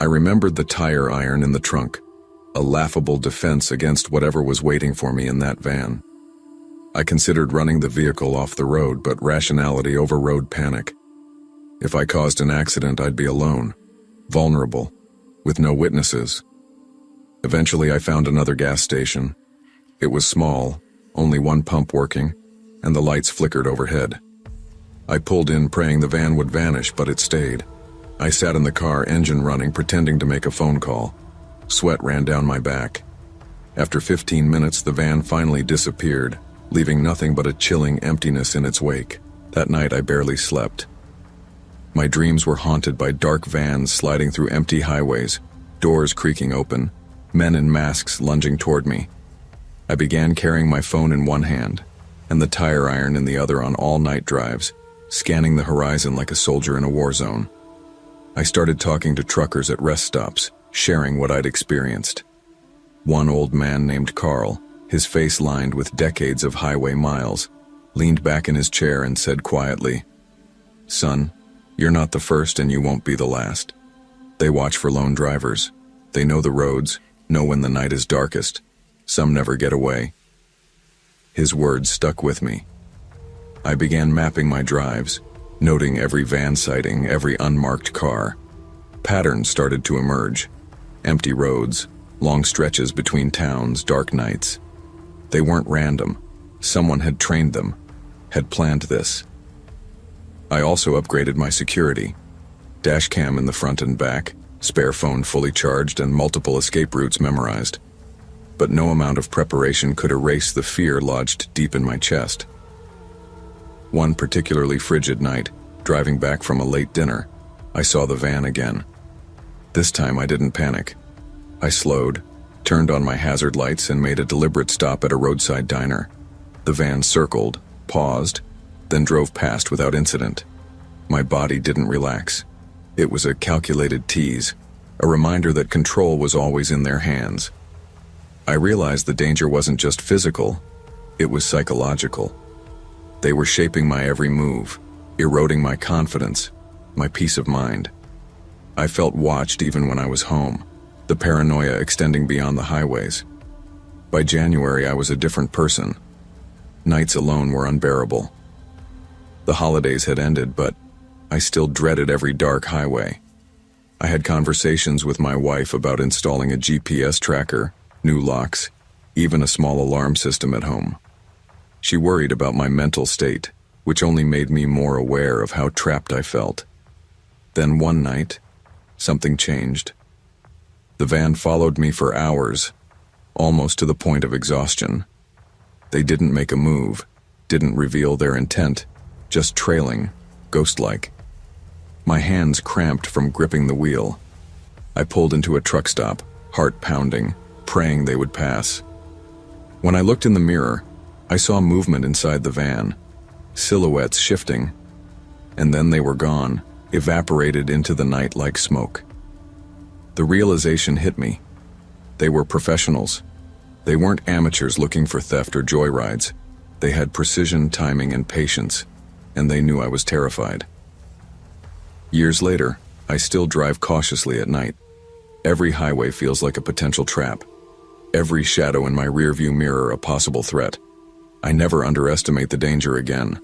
Speaker 1: I remembered the tire iron in the trunk, a laughable defense against whatever was waiting for me in that van. I considered running the vehicle off the road, but rationality overrode panic. If I caused an accident, I'd be alone, vulnerable, with no witnesses. Eventually, I found another gas station. It was small, only one pump working, and the lights flickered overhead. I pulled in, praying the van would vanish, but it stayed. I sat in the car, engine running, pretending to make a phone call. Sweat ran down my back. After 15 minutes, the van finally disappeared, leaving nothing but a chilling emptiness in its wake. That night, I barely slept. My dreams were haunted by dark vans sliding through empty highways, doors creaking open, men in masks lunging toward me. I began carrying my phone in one hand and the tire iron in the other on all night drives, scanning the horizon like a soldier in a war zone. I started talking to truckers at rest stops, sharing what I'd experienced. One old man named Carl, his face lined with decades of highway miles, leaned back in his chair and said quietly, "Son, you're not the first and you won't be the last. They watch for lone drivers. They know the roads, know when the night is darkest. Some never get away." His words stuck with me. I began mapping my drives, noting every van sighting, every unmarked car. Patterns started to emerge. Empty roads, long stretches between towns, dark nights. They weren't random. Someone had trained them, had planned this. I also upgraded my security. Dash cam in the front and back, spare phone fully charged, and multiple escape routes memorized. But no amount of preparation could erase the fear lodged deep in my chest. One particularly frigid night, driving back from a late dinner, I saw the van again. This time I didn't panic. I slowed, turned on my hazard lights, and made a deliberate stop at a roadside diner. The van circled, paused, then drove past without incident. My body didn't relax. It was a calculated tease, a reminder that control was always in their hands. I realized the danger wasn't just physical, it was psychological. They were shaping my every move, eroding my confidence, my peace of mind. I felt watched even when I was home, the paranoia extending beyond the highways. By January, I was a different person. Nights alone were unbearable. The holidays had ended, but I still dreaded every dark highway. I had conversations with my wife about installing a GPS tracker, new locks, even a small alarm system at home. She worried about my mental state, which only made me more aware of how trapped I felt. Then one night, something changed. The van followed me for hours, almost to the point of exhaustion. They didn't make a move, didn't reveal their intent, just trailing, ghost-like. My hands cramped from gripping the wheel. I pulled into a truck stop, heart pounding, praying they would pass. When I looked in the mirror, I saw movement inside the van, silhouettes shifting, and then they were gone, evaporated into the night like smoke. The realization hit me. They were professionals. They weren't amateurs looking for theft or joyrides. They had precision, timing, and patience, and they knew I was terrified. Years later, I still drive cautiously at night. Every highway feels like a potential trap. Every shadow in my rearview mirror a possible threat. I never underestimate the danger again.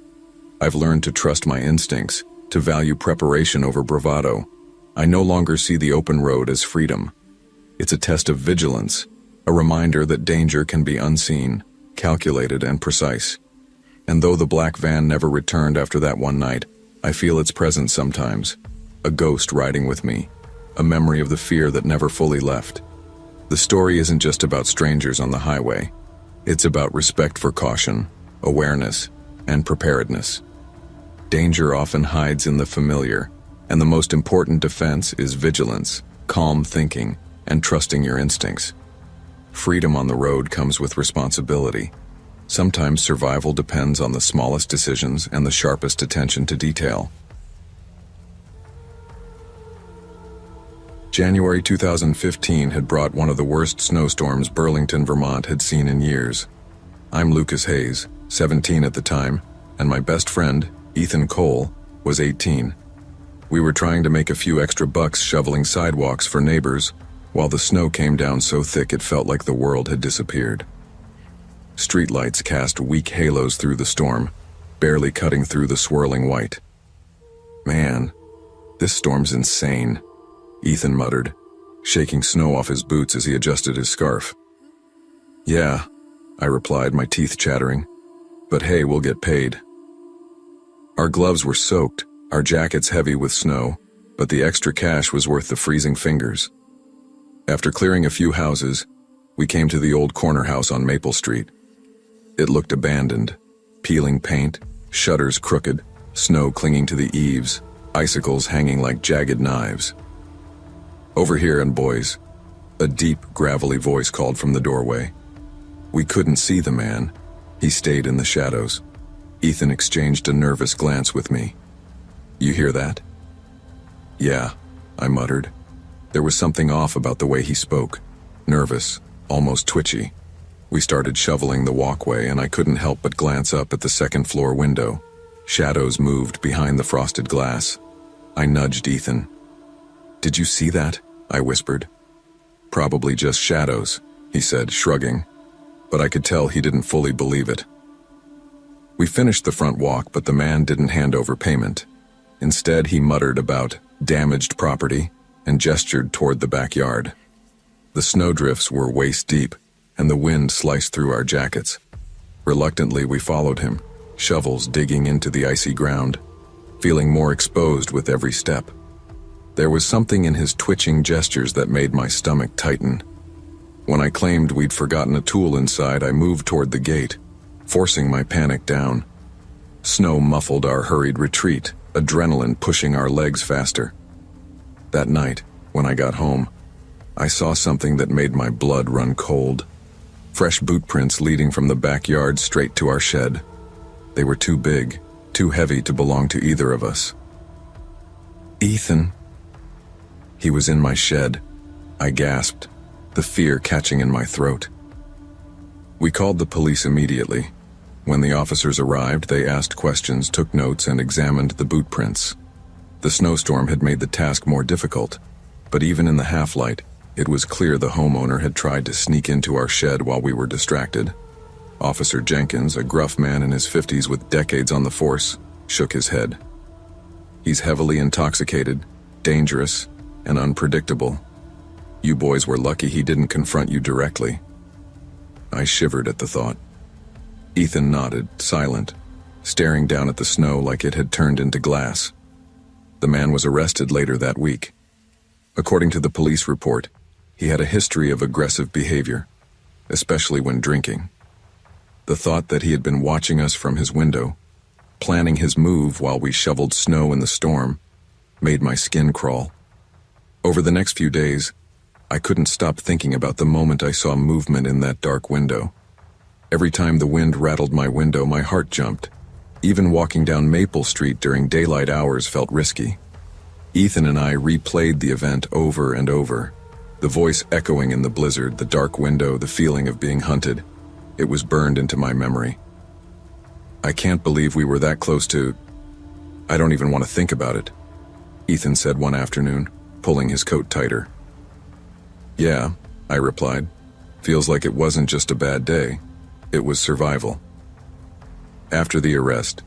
Speaker 1: I've learned to trust my instincts, to value preparation over bravado. I no longer see the open road as freedom. It's a test of vigilance, a reminder that danger can be unseen, calculated, and precise. And though the black van never returned after that one night, I feel its presence sometimes, a ghost riding with me, a memory of the fear that never fully left. The story isn't just about strangers on the highway. It's about respect for caution, awareness, and preparedness. Danger often hides in the familiar, and the most important defense is vigilance, calm thinking, and trusting your instincts. Freedom on the road comes with responsibility. Sometimes survival depends on the smallest decisions and the sharpest attention to detail. January 2015 had brought one of the worst snowstorms Burlington, Vermont had seen in years. I'm Lucas Hayes, 17 at the time, and my best friend, Ethan Cole, was 18. We were trying to make a few extra bucks shoveling sidewalks for neighbors, while the snow came down so thick it felt like the world had disappeared. Streetlights cast weak halos through the storm, barely cutting through the swirling white. "Man, this storm's insane," Ethan muttered, shaking snow off his boots as he adjusted his scarf. "Yeah," I replied, my teeth chattering. "But hey, we'll get paid." Our gloves were soaked, our jackets heavy with snow, but the extra cash was worth the freezing fingers. After clearing a few houses, we came to the old corner house on Maple Street. It looked abandoned, peeling paint, shutters crooked, snow clinging to the eaves, icicles hanging like jagged knives. "Over here, and boys," a deep, gravelly voice called from the doorway. We couldn't see the man. He stayed in the shadows. Ethan exchanged a nervous glance with me. "You hear that?" "Yeah," I muttered. There was something off about the way he spoke. Nervous, almost twitchy. We started shoveling the walkway, and I couldn't help but glance up at the second-floor window. Shadows moved behind the frosted glass. I nudged Ethan. "Did you see that?" I whispered. "Probably just shadows," he said, shrugging. But I could tell he didn't fully believe it. We finished the front walk, but the man didn't hand over payment. Instead, he muttered about damaged property and gestured toward the backyard. The snowdrifts were waist-deep, and the wind sliced through our jackets. Reluctantly, we followed him, shovels digging into the icy ground, feeling more exposed with every step. There was something in his twitching gestures that made my stomach tighten. When I claimed we'd forgotten a tool inside, I moved toward the gate, forcing my panic down. Snow muffled our hurried retreat, adrenaline pushing our legs faster. That night, when I got home, I saw something that made my blood run cold. Fresh boot prints leading from the backyard straight to our shed. They were too big, too heavy to belong to either of us. "Ethan." He was in my shed. I gasped, the fear catching in my throat. We called the police immediately. When the officers arrived, they asked questions, took notes, and examined the boot prints. The snowstorm had made the task more difficult, but even in the half-light, it was clear the homeowner had tried to sneak into our shed while we were distracted. Officer Jenkins, a gruff man in his 50s with decades on the force, shook his head. "He's heavily intoxicated, dangerous, and unpredictable. You boys were lucky he didn't confront you directly." I shivered at the thought. Ethan nodded, silent, staring down at the snow like it had turned into glass. The man was arrested later that week. According to the police report, he had a history of aggressive behavior, especially when drinking. The thought that he had been watching us from his window, planning his move while we shoveled snow in the storm, made my skin crawl. Over the next few days, I couldn't stop thinking about the moment I saw movement in that dark window. Every time the wind rattled my window, my heart jumped. Even walking down Maple Street during daylight hours felt risky. Ethan and I replayed the event over and over, the voice echoing in the blizzard, the dark window, the feeling of being hunted. It was burned into my memory. "I can't believe we were that close to... I don't even want to think about it," Ethan said one afternoon, pulling his coat tighter. "Yeah," I replied. "Feels like it wasn't just a bad day. It was survival." After the arrest,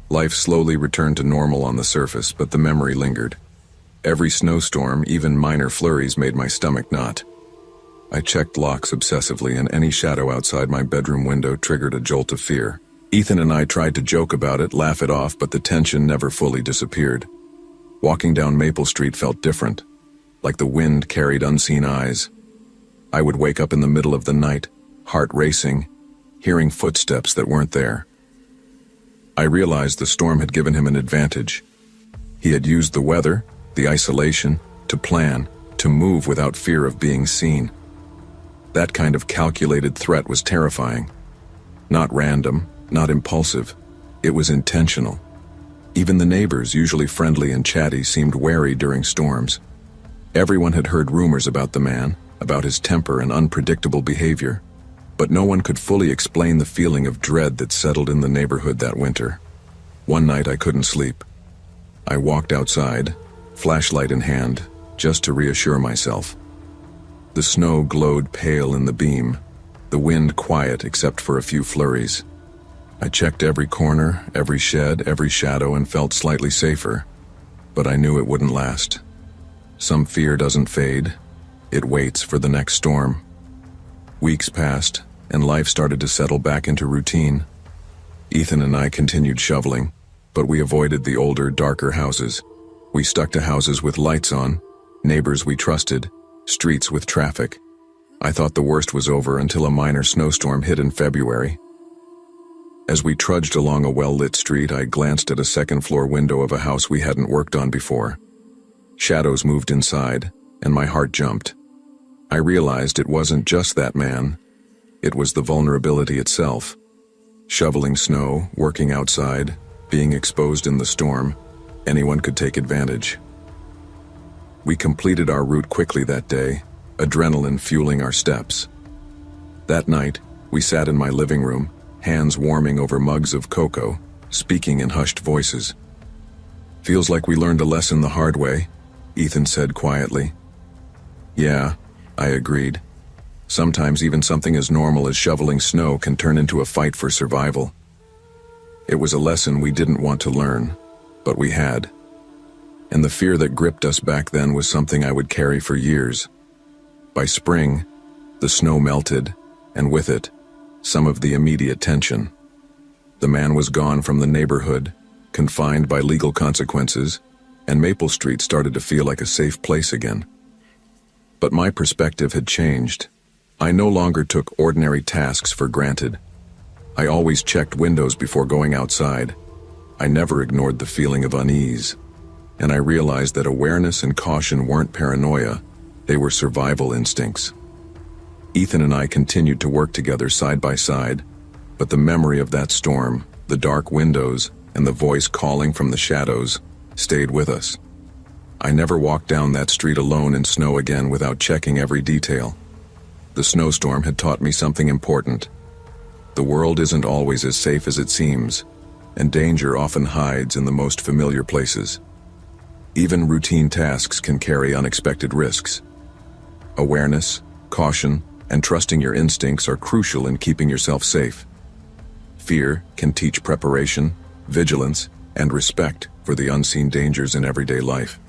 Speaker 1: life slowly returned to normal on the surface, but the memory lingered. Every snowstorm, even minor flurries, made my stomach knot. I checked locks obsessively, and any shadow outside my bedroom window triggered a jolt of fear. Ethan and I tried to joke about it, laugh it off, but the tension never fully disappeared. Walking down Maple Street felt different, like the wind carried unseen eyes. I would wake up in the middle of the night, heart racing, hearing footsteps that weren't there. I realized the storm had given him an advantage. He had used the weather, the isolation, to plan, to move without fear of being seen. That kind of calculated threat was terrifying. Not random, not impulsive. It was intentional. Even the neighbors, usually friendly and chatty, seemed wary during storms. Everyone had heard rumors about the man, about his temper and unpredictable behavior, but no one could fully explain the feeling of dread that settled in the neighborhood that winter. One night I couldn't sleep. I walked outside, flashlight in hand, just to reassure myself. The snow glowed pale in the beam, the wind quiet except for a few flurries. I checked every corner, every shed, every shadow, and felt slightly safer, but I knew it wouldn't last. Some fear doesn't fade. It waits for the next storm. Weeks passed, and life started to settle back into routine. Ethan and I continued shoveling, but we avoided the older, darker houses. We stuck to houses with lights on, neighbors we trusted, streets with traffic. I thought the worst was over until a minor snowstorm hit in February. As we trudged along a well-lit street, I glanced at a second-floor window of a house we hadn't worked on before. Shadows moved inside, and my heart jumped. I realized it wasn't just that man. It was the vulnerability itself. Shoveling snow, working outside, being exposed in the storm, anyone could take advantage. We completed our route quickly that day, adrenaline fueling our steps. That night, we sat in my living room, hands warming over mugs of cocoa, speaking in hushed voices. "Feels like we learned a lesson the hard way," Ethan said quietly. "Yeah," I agreed. Sometimes even something as normal as shoveling snow can turn into a fight for survival. It was a lesson we didn't want to learn, but we had. And the fear that gripped us back then was something I would carry for years. By spring, the snow melted, and with it, some of the immediate tension. The man was gone from the neighborhood, confined by legal consequences, and Maple Street started to feel like a safe place again. But my perspective had changed. I no longer took ordinary tasks for granted. I always checked windows before going outside. I never ignored the feeling of unease. And I realized that awareness and caution weren't paranoia, they were survival instincts. Ethan and I continued to work together side by side, but the memory of that storm, the dark windows, and the voice calling from the shadows stayed with us. I never walked down that street alone in snow again without checking every detail. The snowstorm had taught me something important. The world isn't always as safe as it seems, and danger often hides in the most familiar places. Even routine tasks can carry unexpected risks. Awareness, caution, and trusting your instincts are crucial in keeping yourself safe. Fear can teach preparation, vigilance, and respect for the unseen dangers in everyday life.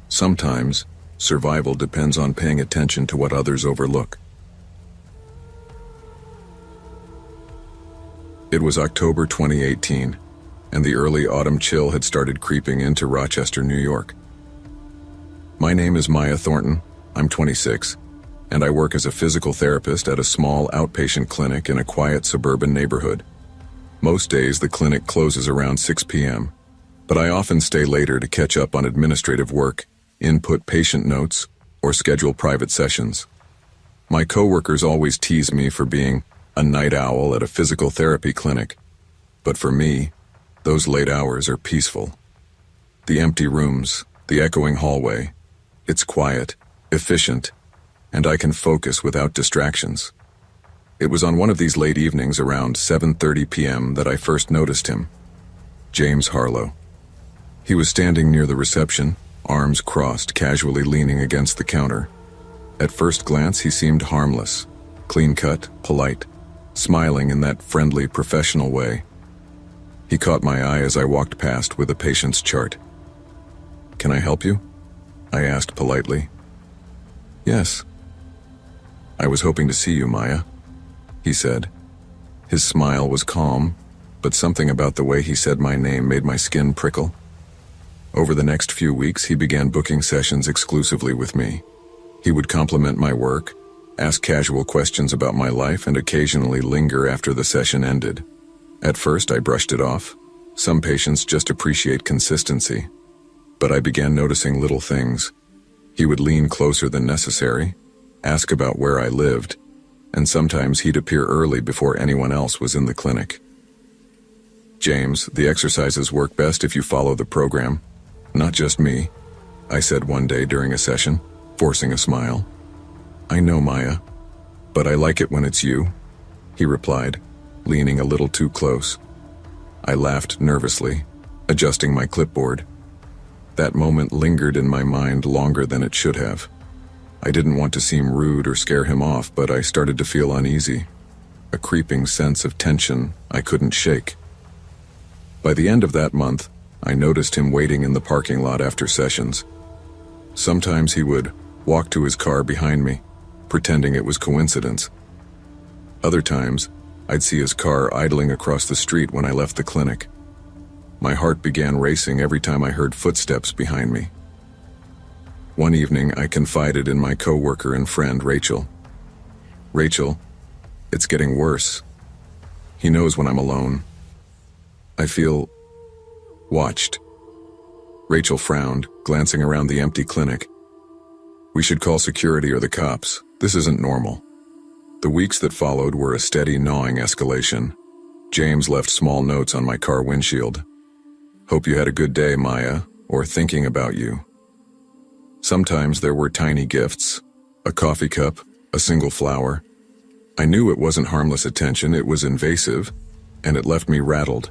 Speaker 1: Sometimes, survival depends on paying attention to what others overlook. It was October 2018, and the early autumn chill had started creeping into Rochester, New York. My name is Maya Thornton, I'm 26, and I work as a physical therapist at a small outpatient clinic in a quiet suburban neighborhood. Most days the clinic closes around 6 p.m., but I often stay later to catch up on administrative work, input patient notes, or schedule private sessions. My coworkers always tease me for being a night owl at a physical therapy clinic, but for me, those late hours are peaceful. The empty rooms, the echoing hallway, it's quiet, efficient, and I can focus without distractions. It was on one of these late evenings around 7:30 p.m. that I first noticed him. James Harlow. He was standing near the reception, arms crossed, casually leaning against the counter. At first glance, he seemed harmless, clean-cut, polite, smiling in that friendly, professional way. He caught my eye as I walked past with a patient's chart. "Can I help you?" I asked politely. "Yes." "I was hoping to see you, Maya," he said. His smile was calm, but something about the way he said my name made my skin prickle. Over the next few weeks, he began booking sessions exclusively with me. He would compliment my work, ask casual questions about my life, and occasionally linger after the session ended. At first, I brushed it off. Some patients just appreciate consistency. But I began noticing little things. He would lean closer than necessary, ask about where I lived, and sometimes he'd appear early before anyone else was in the clinic. "James, the exercises work best if you follow the program, not just me," I said one day during a session, forcing a smile. "I know, Maya, but I like it when it's you," he replied, leaning a little too close. I laughed nervously, adjusting my clipboard. That moment lingered in my mind longer than it should have. I didn't want to seem rude or scare him off, but I started to feel uneasy, a creeping sense of tension I couldn't shake. By the end of that month, I noticed him waiting in the parking lot after sessions. Sometimes he would walk to his car behind me, pretending it was coincidence. Other times, I'd see his car idling across the street when I left the clinic. My heart began racing every time I heard footsteps behind me. One evening, I confided in my coworker and friend, Rachel. "Rachel, it's getting worse. He knows when I'm alone. I feel watched." Rachel frowned, glancing around the empty clinic. "We should call security or the cops. This isn't normal." The weeks that followed were a steady gnawing escalation. James left small notes on my car windshield. "Hope you had a good day, Maya," or "thinking about you." Sometimes there were tiny gifts, a coffee cup, a single flower. I knew it wasn't harmless attention, it was invasive, and it left me rattled.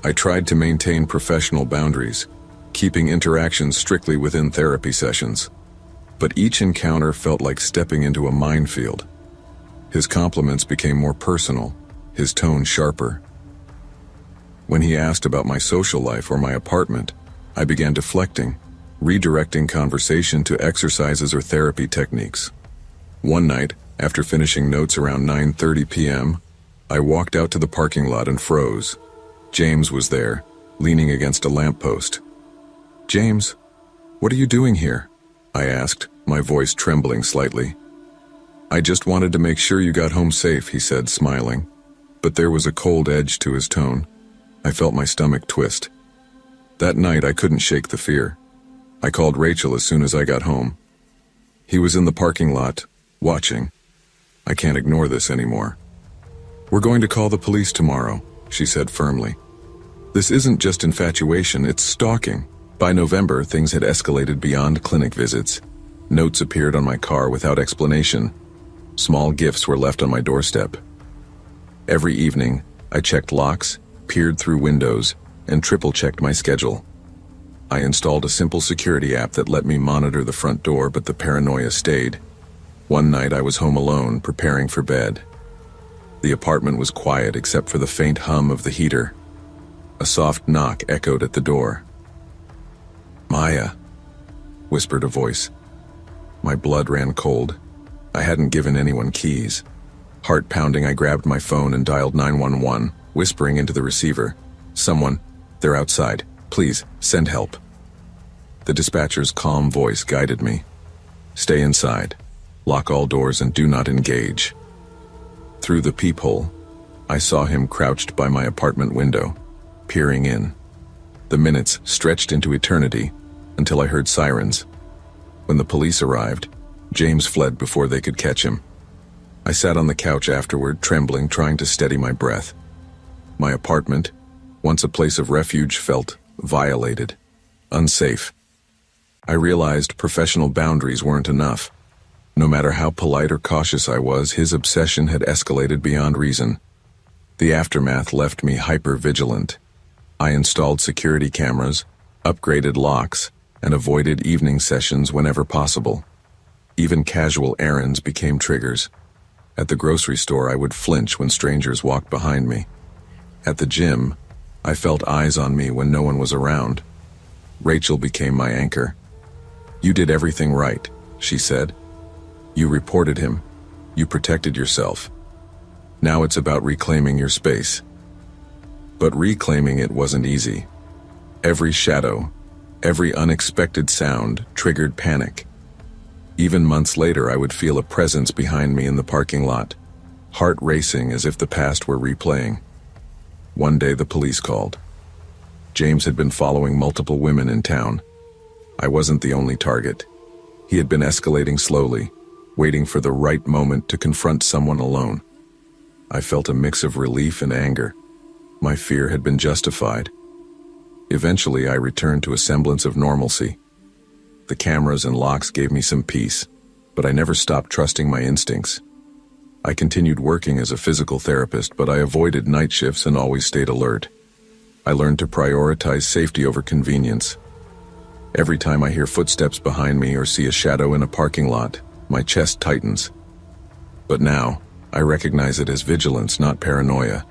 Speaker 1: I tried to maintain professional boundaries, keeping interactions strictly within therapy sessions. But each encounter felt like stepping into a minefield. His compliments became more personal, his tone sharper. When he asked about my social life or my apartment, I began deflecting, redirecting conversation to exercises or therapy techniques. One night, after finishing notes around 9:30 p.m., I walked out to the parking lot and froze. James was there, leaning against a lamppost. "James, what are you doing here?" I asked, my voice trembling slightly. "I just wanted to make sure you got home safe," he said, smiling. But there was a cold edge to his tone. I felt my stomach twist. That night I couldn't shake the fear. I called Rachel as soon as I got home. He was in the parking lot, watching. I can't ignore this anymore. "We're going to call the police tomorrow," she said firmly. "This isn't just infatuation, it's stalking." By November, things had escalated beyond clinic visits. Notes appeared on my car without explanation. Small gifts were left on my doorstep. Every evening, I checked locks, peered through windows, and triple-checked my schedule. I installed a simple security app that let me monitor the front door, but the paranoia stayed. One night I was home alone, preparing for bed. The apartment was quiet except for the faint hum of the heater. A soft knock echoed at the door. "Maya," whispered a voice. My blood ran cold. I hadn't given anyone keys. Heart pounding, I grabbed my phone and dialed 911, whispering into the receiver, "Someone, they're outside. Please, send help." The dispatcher's calm voice guided me. "Stay inside. Lock all doors and do not engage." Through the peephole, I saw him crouched by my apartment window, peering in. The minutes stretched into eternity until I heard sirens. When the police arrived, James fled before they could catch him. I sat on the couch afterward, trembling, trying to steady my breath. My apartment, once a place of refuge, felt violated, unsafe. I realized professional boundaries weren't enough. No matter how polite or cautious I was, his obsession had escalated beyond reason. The aftermath left me hyper-vigilant. I installed security cameras, upgraded locks, and avoided evening sessions whenever possible. Even casual errands became triggers. At the grocery store, I would flinch when strangers walked behind me. At the gym, I felt eyes on me when no one was around. Rachel became my anchor. "You did everything right," she said. "You reported him. You protected yourself. Now it's about reclaiming your space." But reclaiming it wasn't easy. Every shadow, every unexpected sound triggered panic. Even months later, I would feel a presence behind me in the parking lot, heart racing as if the past were replaying. One day the police called. James had been following multiple women in town. I wasn't the only target. He had been escalating slowly, waiting for the right moment to confront someone alone. I felt a mix of relief and anger. My fear had been justified. Eventually, I returned to a semblance of normalcy. The cameras and locks gave me some peace, but I never stopped trusting my instincts. I continued working as a physical therapist, but I avoided night shifts and always stayed alert. I learned to prioritize safety over convenience. Every time I hear footsteps behind me or see a shadow in a parking lot, my chest tightens. But now, I recognize it as vigilance, not paranoia.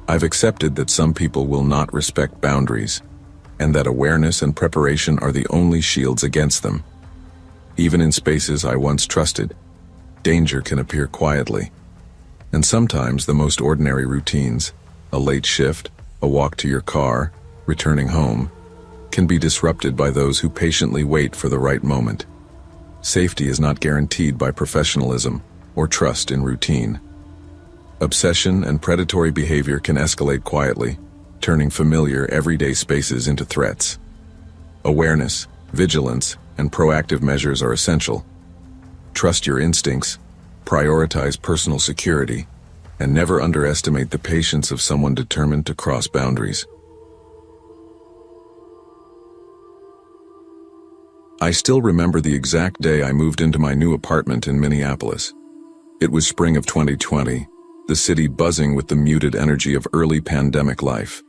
Speaker 1: I've accepted that some people will not respect boundaries, and that awareness and preparation are the only shields against them. Even in spaces I once trusted, danger can appear quietly. And sometimes the most ordinary routines, a late shift, a walk to your car, returning home, can be disrupted by those who patiently wait for the right moment. Safety is not guaranteed by professionalism or trust in routine. Obsession and predatory behavior can escalate quietly, turning familiar everyday spaces into threats. Awareness, vigilance, and proactive measures are essential. Trust your instincts, prioritize personal security, And never underestimate the patience of someone determined to cross boundaries. I still remember the exact day I moved into my new apartment in Minneapolis. It was spring of 2020, the city buzzing with the muted energy of early pandemic life.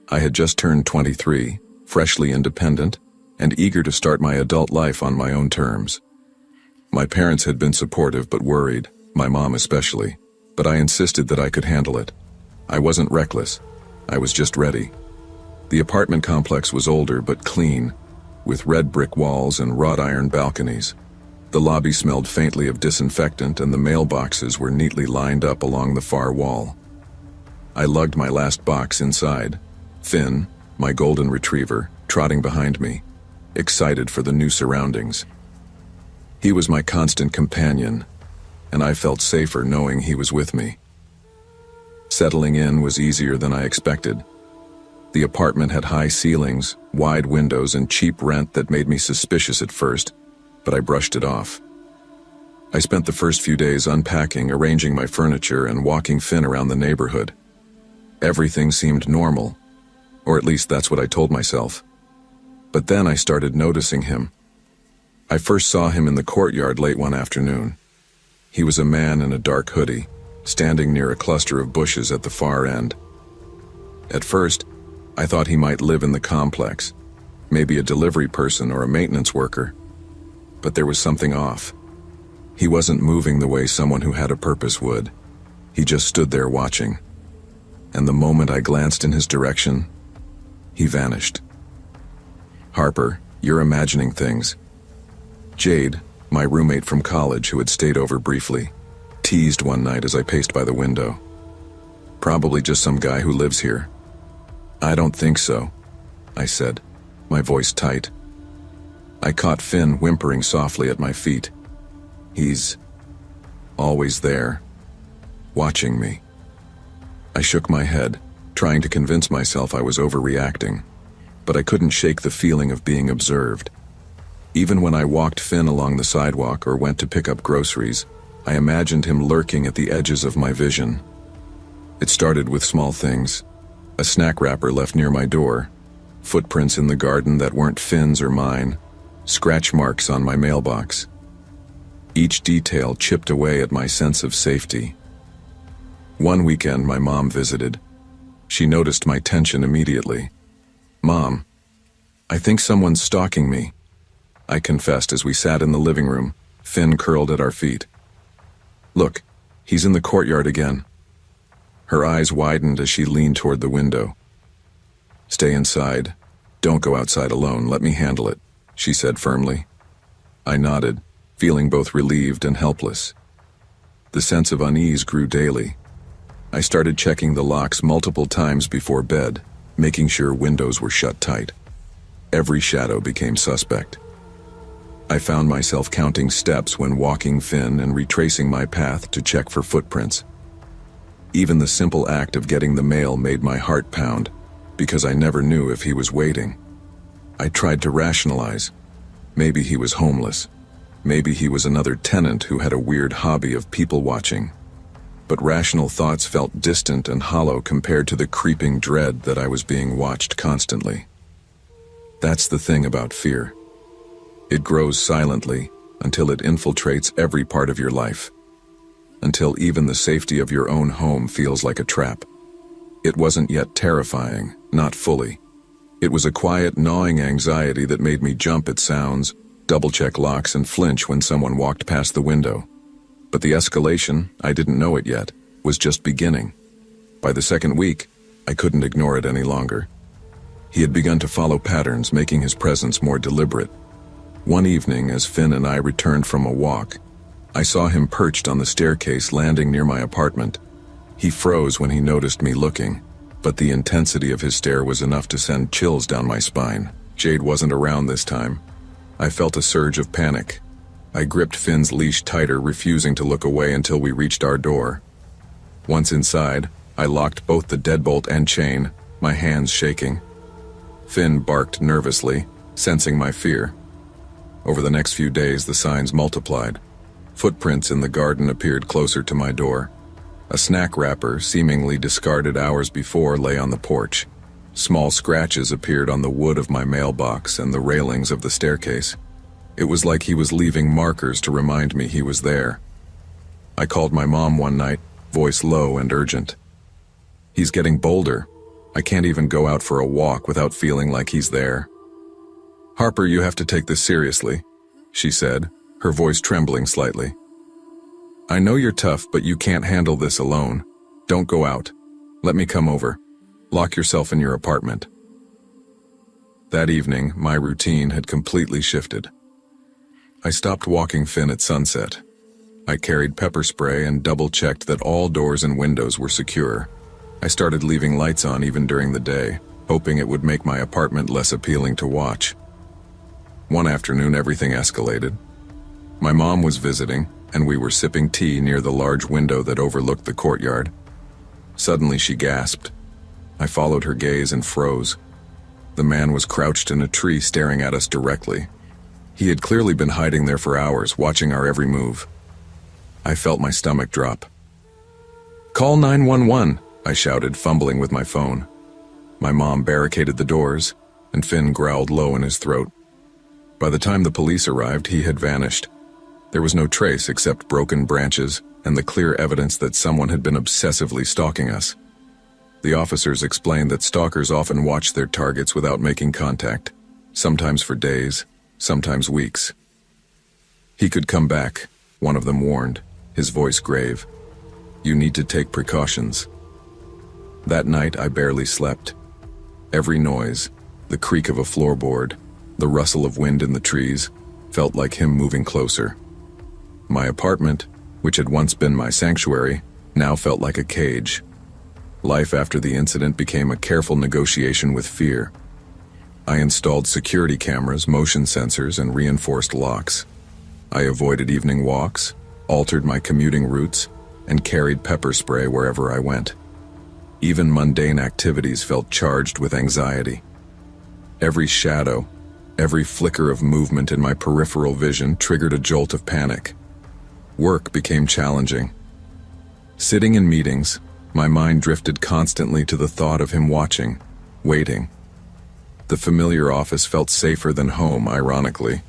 Speaker 1: I had just turned 23, freshly independent, and eager to start my adult life on my own terms. My parents had been supportive but worried, my mom especially, but I insisted that I could handle it. I wasn't reckless. I was just ready. The apartment complex was older but clean, with red brick walls and wrought iron balconies. The lobby smelled faintly of disinfectant and the mailboxes were neatly lined up along the far wall. I lugged my last box inside, Finn, my golden retriever, trotting behind me, excited for the new surroundings. He was my constant companion, and I felt safer knowing he was with me. Settling in was easier than I expected. The apartment had high ceilings, wide windows, and cheap rent that made me suspicious at first, but I brushed it off. I spent the first few days unpacking, arranging my furniture, and walking Finn around the neighborhood. Everything seemed normal, or at least that's what I told myself. But then I started noticing him. I first saw him in the courtyard late one afternoon. He was a man in a dark hoodie, standing near a cluster of bushes at the far end. At first, I thought he might live in the complex, maybe a delivery person or a maintenance worker. But there was something off. He wasn't moving the way someone who had a purpose would. He just stood there watching. And the moment I glanced in his direction, he vanished. Harper, you're imagining things. Jade, my roommate from college who had stayed over briefly, teased one night as I paced by the window. Probably just some guy who lives here. I don't think so, I said, my voice tight. I caught Finn whimpering softly at my feet. He's always there, watching me. I shook my head, trying to convince myself I was overreacting, but I couldn't shake the feeling of being observed. Even when I walked Finn along the sidewalk or went to pick up groceries, I imagined him lurking at the edges of my vision. It started with small things. A snack wrapper left near my door, footprints in the garden that weren't Finn's or mine, scratch marks on my mailbox. Each detail chipped away at my sense of safety. One weekend my mom visited. She noticed my tension immediately. "Mom, I think someone's stalking me," I confessed as we sat in the living room, Finn curled at our feet. "Look, he's in the courtyard again." Her eyes widened as she leaned toward the window. "Stay inside. Don't go outside alone. Let me handle it," she said firmly. I nodded, feeling both relieved and helpless. The sense of unease grew daily. I started checking the locks multiple times before bed, making sure windows were shut tight. Every shadow became suspect. I found myself counting steps when walking Finn and retracing my path to check for footprints. Even the simple act of getting the mail made my heart pound, because I never knew if he was waiting. I tried to rationalize. Maybe he was homeless. Maybe he was another tenant who had a weird hobby of people watching. But rational thoughts felt distant and hollow compared to the creeping dread that I was being watched constantly. That's the thing about fear. It grows silently until it infiltrates every part of your life. Until even the safety of your own home feels like a trap. It wasn't yet terrifying, not fully. It was a quiet, gnawing anxiety that made me jump at sounds, double-check locks, and flinch when someone walked past the window. But the escalation, I didn't know it yet, was just beginning. By the second week, I couldn't ignore it any longer. He had begun to follow patterns, making his presence more deliberate. One evening, as Finn and I returned from a walk, I saw him perched on the staircase landing near my apartment. He froze when he noticed me looking, but the intensity of his stare was enough to send chills down my spine. Jade wasn't around this time. I felt a surge of panic. I gripped Finn's leash tighter, refusing to look away until we reached our door. Once inside, I locked both the deadbolt and chain, my hands shaking. Finn barked nervously, sensing my fear. Over the next few days, the signs multiplied. Footprints in the garden appeared closer to my door. A snack wrapper, seemingly discarded hours before, lay on the porch. Small scratches appeared on the wood of my mailbox and the railings of the staircase. It was like he was leaving markers to remind me he was there. I called my mom one night, voice low and urgent. "He's getting bolder. I can't even go out for a walk without feeling like he's there." "Harper, you have to take this seriously," she said, her voice trembling slightly. "I know you're tough, but you can't handle this alone. Don't go out. Let me come over. Lock yourself in your apartment." That evening, my routine had completely shifted. I stopped walking Finn at sunset. I carried pepper spray and double-checked that all doors and windows were secure. I started leaving lights on even during the day, hoping it would make my apartment less appealing to watch. One afternoon, everything escalated. My mom was visiting, and we were sipping tea near the large window that overlooked the courtyard. Suddenly she gasped. I followed her gaze and froze. The man was crouched in a tree staring at us directly. He had clearly been hiding there for hours, watching our every move. I felt my stomach drop. "Call 911, I shouted, fumbling with my phone. My mom barricaded the doors, and Finn growled low in his throat. By the time the police arrived, he had vanished. There was no trace except broken branches and the clear evidence that someone had been obsessively stalking us. The officers explained that stalkers often watch their targets without making contact, sometimes for days, sometimes weeks. "He could come back," one of them warned, his voice grave. "You need to take precautions." That night I barely slept. Every noise, the creak of a floorboard, the rustle of wind in the trees, felt like him moving closer. My apartment, which had once been my sanctuary, now felt like a cage. Life after the incident became a careful negotiation with fear. I installed security cameras, motion sensors, and reinforced locks. I avoided evening walks, altered my commuting routes, and carried pepper spray wherever I went. Even mundane activities felt charged with anxiety. Every shadow, every flicker of movement in my peripheral vision triggered a jolt of panic. Work became challenging. Sitting in meetings, my mind drifted constantly to the thought of him watching, waiting. The familiar office felt safer than home, ironically.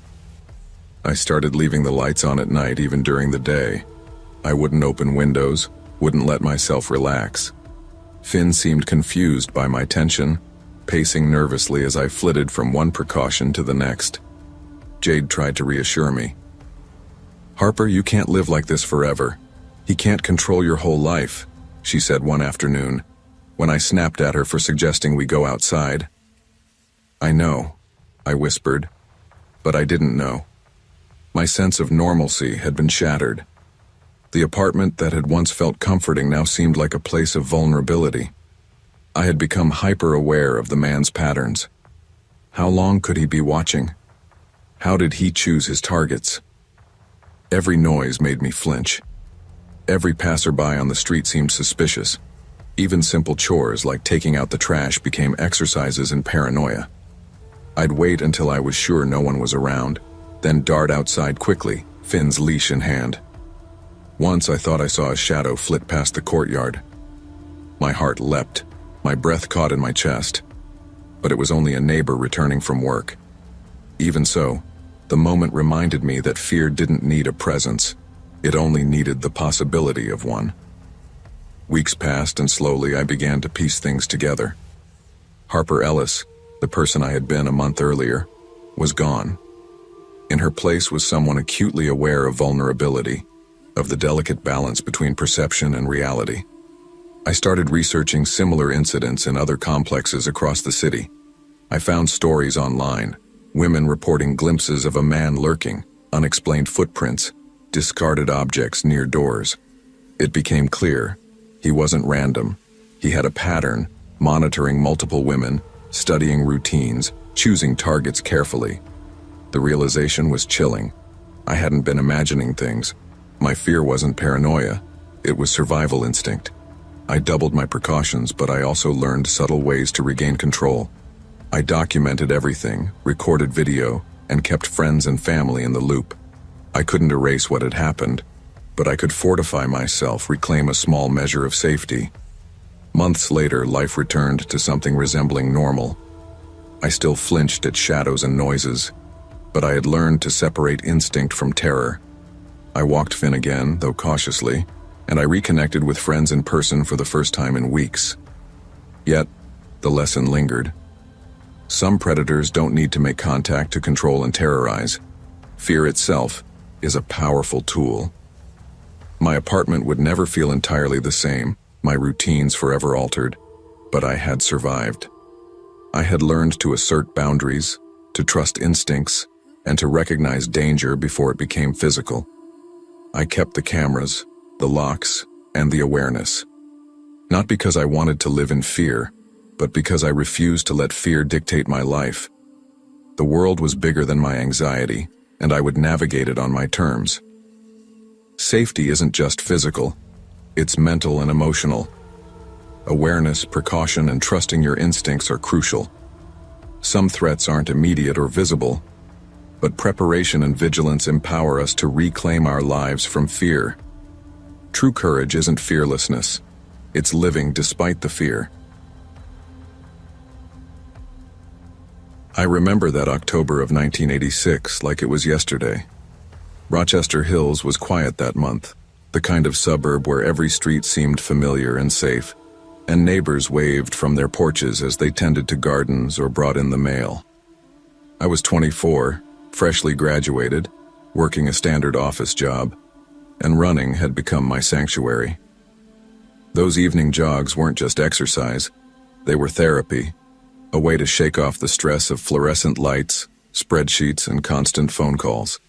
Speaker 1: I started leaving the lights on at night, even during the day. I wouldn't open windows, wouldn't let myself relax. Finn seemed confused by my tension, pacing nervously as I flitted from one precaution to the next. Jade tried to reassure me. "Harper, you can't live like this forever. He can't control your whole life," she said one afternoon, when I snapped at her for suggesting we go outside. "I know," I whispered, but I didn't know. My sense of normalcy had been shattered. The apartment that had once felt comforting now seemed like a place of vulnerability. I had become hyper-aware of the man's patterns. How long could he be watching? How did he choose his targets? Every noise made me flinch. Every passerby on the street seemed suspicious. Even simple chores like taking out the trash became exercises in paranoia. I'd wait until I was sure no one was around, then dart outside quickly, Finn's leash in hand. Once I thought I saw a shadow flit past the courtyard. My heart leapt, my breath caught in my chest. But it was only a neighbor returning from work. Even so, the moment reminded me that fear didn't need a presence. It only needed the possibility of one. Weeks passed, and slowly I began to piece things together. Harper Ellis, the person I had been a month earlier, was gone. In her place was someone acutely aware of vulnerability, of the delicate balance between perception and reality. I started researching similar incidents in other complexes across the city. I found stories online, women reporting glimpses of a man lurking, unexplained footprints, discarded objects near doors. It became clear, he wasn't random. He had a pattern, monitoring multiple women, studying routines, choosing targets carefully. The realization was chilling. I hadn't been imagining things. My fear wasn't paranoia, it was survival instinct. I doubled my precautions, but I also learned subtle ways to regain control. I documented everything, recorded video, and kept friends and family in the loop. I couldn't erase what had happened, but I could fortify myself, reclaim a small measure of safety. Months later, life returned to something resembling normal. I still flinched at shadows and noises, but I had learned to separate instinct from terror. I walked Finn again, though cautiously, and I reconnected with friends in person for the first time in weeks. Yet, the lesson lingered. Some predators don't need to make contact to control and terrorize. Fear itself is a powerful tool. My apartment would never feel entirely the same, my routines forever altered, but I had survived. I had learned to assert boundaries, to trust instincts, and to recognize danger before it became physical. I kept the cameras, the locks, and the awareness. Not because I wanted to live in fear, but because I refused to let fear dictate my life. The world was bigger than my anxiety, and I would navigate it on my terms. Safety isn't just physical, it's mental and emotional. Awareness, precaution, and trusting your instincts are crucial. Some threats aren't immediate or visible, but preparation and vigilance empower us to reclaim our lives from fear. True courage isn't fearlessness, it's living despite the fear. I remember that October of 1986 like it was yesterday. Rochester Hills was quiet that month, the kind of suburb where every street seemed familiar and safe, and neighbors waved from their porches as they tended to gardens or brought in the mail. I was 24, freshly graduated, working a standard office job, and running had become my sanctuary. Those evening jogs weren't just exercise, they were therapy, a way to shake off the stress of fluorescent lights, spreadsheets, and constant phone calls.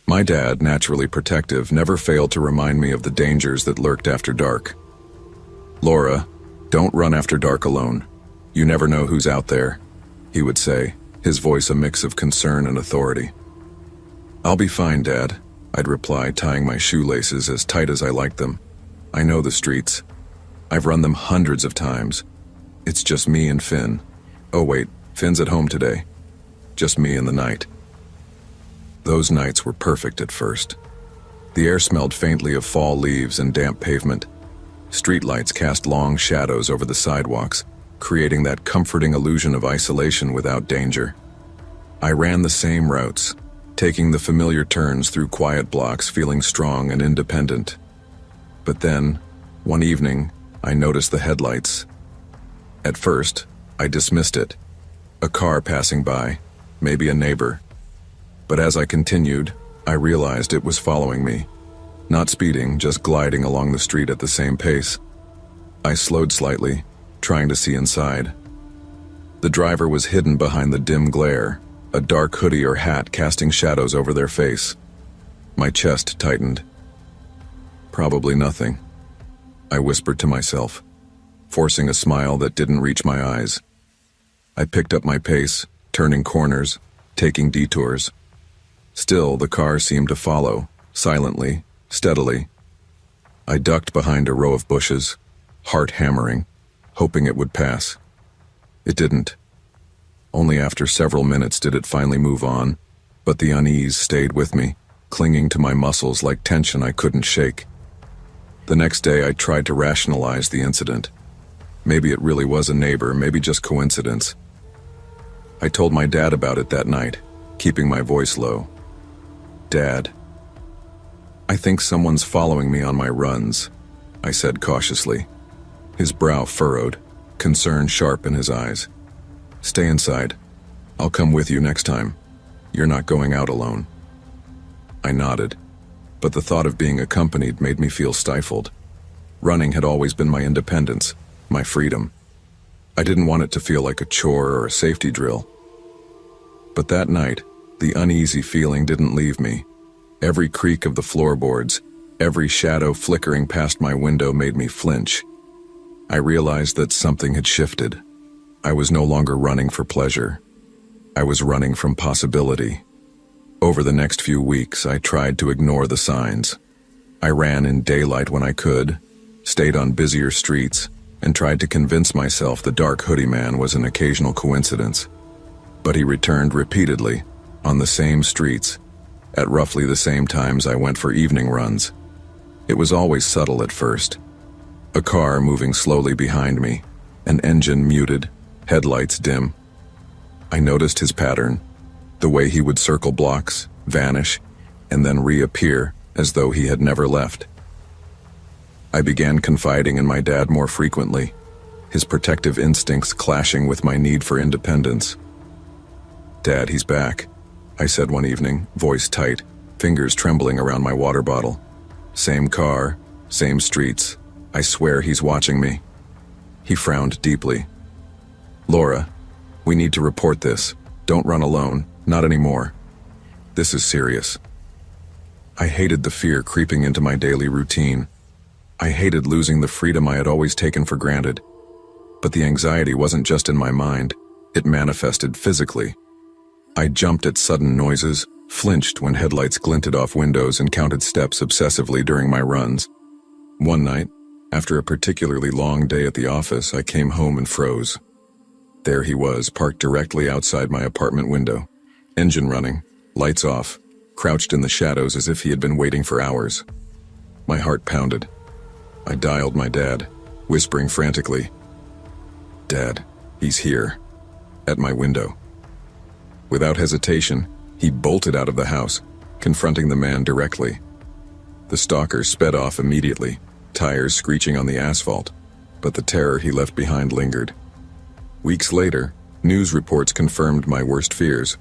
Speaker 1: My dad, naturally protective, never failed to remind me of the dangers that lurked after dark. "Laura, don't run after dark alone. You never know who's out there," he would say, his voice a mix of concern and authority. "I'll be fine, Dad," I'd reply, tying my shoelaces as tight as I liked them. "I know the streets. I've run them hundreds of times. It's just me and Finn. Oh wait, Finn's at home today. Just me in the night." Those nights were perfect at first. The air smelled faintly of fall leaves and damp pavement. Streetlights cast long shadows over the sidewalks, creating that comforting illusion of isolation without danger. I ran the same routes, taking the familiar turns through quiet blocks, feeling strong and independent. But then, one evening, I noticed the headlights. At first, I dismissed it. A car passing by, maybe a neighbor. But as I continued, I realized it was following me. Not speeding, just gliding along the street at the same pace. I slowed slightly, trying to see inside. The driver was hidden behind the dim glare, a dark hoodie or hat casting shadows over their face. My chest tightened. "Probably nothing," I whispered to myself, forcing a smile that didn't reach my eyes. I picked up my pace, turning corners, taking detours. Still, the car seemed to follow, silently, steadily. I ducked behind a row of bushes, heart hammering, hoping it would pass. It didn't. Only after several minutes did it finally move on, but the unease stayed with me, clinging to my muscles like tension I couldn't shake. The next day I tried to rationalize the incident. Maybe it really was a neighbor, maybe just coincidence. I told my dad about it that night, keeping my voice low. "Dad, I think someone's following me on my runs," I said cautiously. His brow furrowed, concern sharp in his eyes. "Stay inside. I'll come with you next time. You're not going out alone." I nodded, but the thought of being accompanied made me feel stifled. Running had always been my independence, my freedom. I didn't want it to feel like a chore or a safety drill. But that night, the uneasy feeling didn't leave me. Every creak of the floorboards, every shadow flickering past my window made me flinch. I realized that something had shifted. I was no longer running for pleasure. I was running from possibility. Over the next few weeks, I tried to ignore the signs. I ran in daylight when I could, stayed on busier streets, and tried to convince myself the dark hoodie man was an occasional coincidence. But he returned repeatedly, on the same streets, at roughly the same times I went for evening runs. It was always subtle at first. A car moving slowly behind me, an engine muted, headlights dim. I noticed his pattern, the way he would circle blocks, vanish, and then reappear as though he had never left. I began confiding in my dad more frequently, his protective instincts clashing with my need for independence. "Dad, he's back," I said one evening, voice tight, fingers trembling around my water bottle. "Same car, same streets. I swear he's watching me." He frowned deeply. "Laura, we need to report this. Don't run alone, not anymore. This is serious." I hated the fear creeping into my daily routine. I hated losing the freedom I had always taken for granted. But the anxiety wasn't just in my mind, it manifested physically. I jumped at sudden noises, flinched when headlights glinted off windows, and counted steps obsessively during my runs. One night, after a particularly long day at the office, I came home and froze. There he was, parked directly outside my apartment window, engine running, lights off, crouched in the shadows as if he had been waiting for hours. My heart pounded. I dialed my dad, whispering frantically, "Dad, he's here," at my window. Without hesitation, he bolted out of the house, confronting the man directly. The stalker sped off immediately, tires screeching on the asphalt, but the terror he left behind lingered. Weeks later, news reports confirmed my worst fears.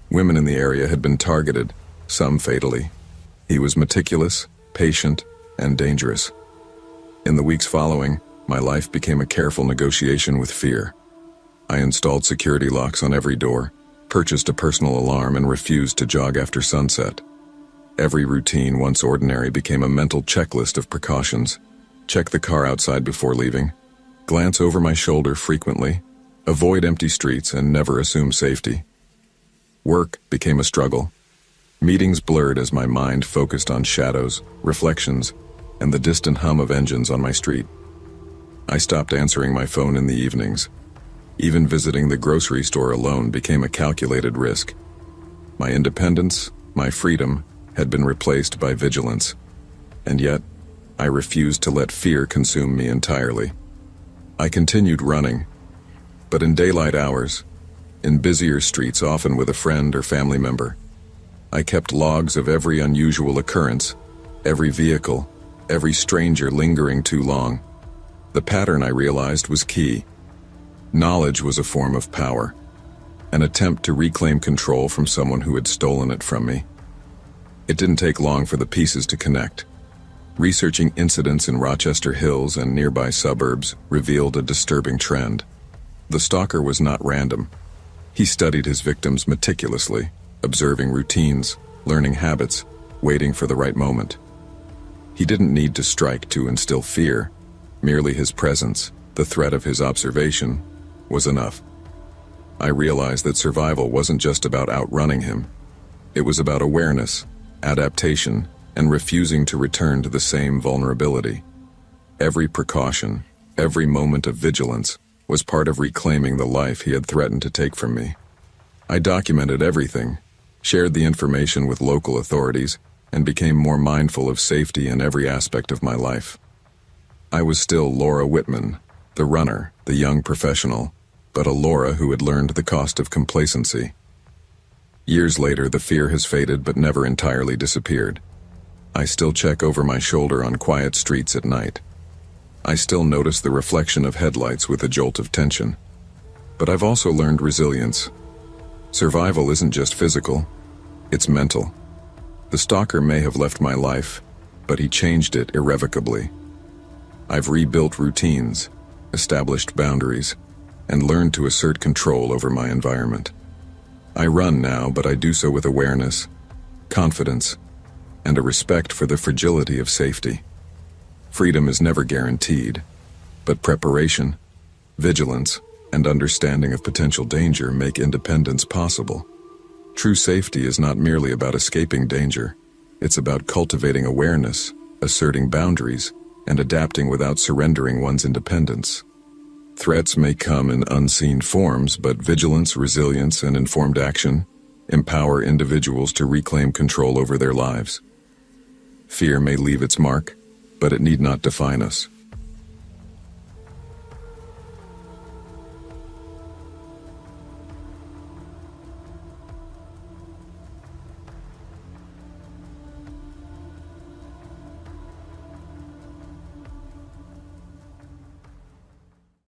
Speaker 1: Women in the area had been targeted, some fatally. He was meticulous, patient, and dangerous. In the weeks following, my life became a careful negotiation with fear. I installed security locks on every door, purchased a personal alarm, and refused to jog after sunset. Every routine, once ordinary, became a mental checklist of precautions. Check the car outside before leaving, glance over my shoulder frequently, avoid empty streets, and never assume safety. Work became a struggle. Meetings blurred as my mind focused on shadows, reflections, and the distant hum of engines on my street. I stopped answering my phone in the evenings. Even visiting the grocery store alone became a calculated risk. My independence, my freedom, had been replaced by vigilance. And yet, I refused to let fear consume me entirely. I continued running, but in daylight hours, in busier streets, often with a friend or family member. I kept logs of every unusual occurrence, every vehicle, every stranger lingering too long. The pattern, I realized, was key. Knowledge was a form of power, an attempt to reclaim control from someone who had stolen it from me. It didn't take long for the pieces to connect. Researching incidents in Rochester Hills and nearby suburbs revealed a disturbing trend. The stalker was not random. He studied his victims meticulously, observing routines, learning habits, waiting for the right moment. He didn't need to strike to instill fear. Merely his presence, the threat of his observation, was enough. I realized that survival wasn't just about outrunning him. It was about awareness, adaptation, and refusing to return to the same vulnerability. Every precaution, every moment of vigilance, was part of reclaiming the life he had threatened to take from me. I documented everything, shared the information with local authorities, and became more mindful of safety in every aspect of my life. I was still Laura Whitman, the runner, the young professional, but a Laura who had learned the cost of complacency. Years later, the fear has faded but never entirely disappeared. I still check over my shoulder on quiet streets at night. I still notice the reflection of headlights with a jolt of tension. But I've also learned resilience. Survival isn't just physical, it's mental. The stalker may have left my life, but he changed it irrevocably. I've rebuilt routines, established boundaries, and learned to assert control over my environment. I run now, but I do so with awareness, confidence, and a respect for the fragility of safety. Freedom is never guaranteed, but preparation, vigilance, and understanding of potential danger make independence possible. True safety is not merely about escaping danger. It's about cultivating awareness, asserting boundaries, and adapting without surrendering one's independence. Threats may come in unseen forms, but vigilance, resilience, and informed action empower individuals to reclaim control over their lives. Fear may leave its mark, but it need not define us.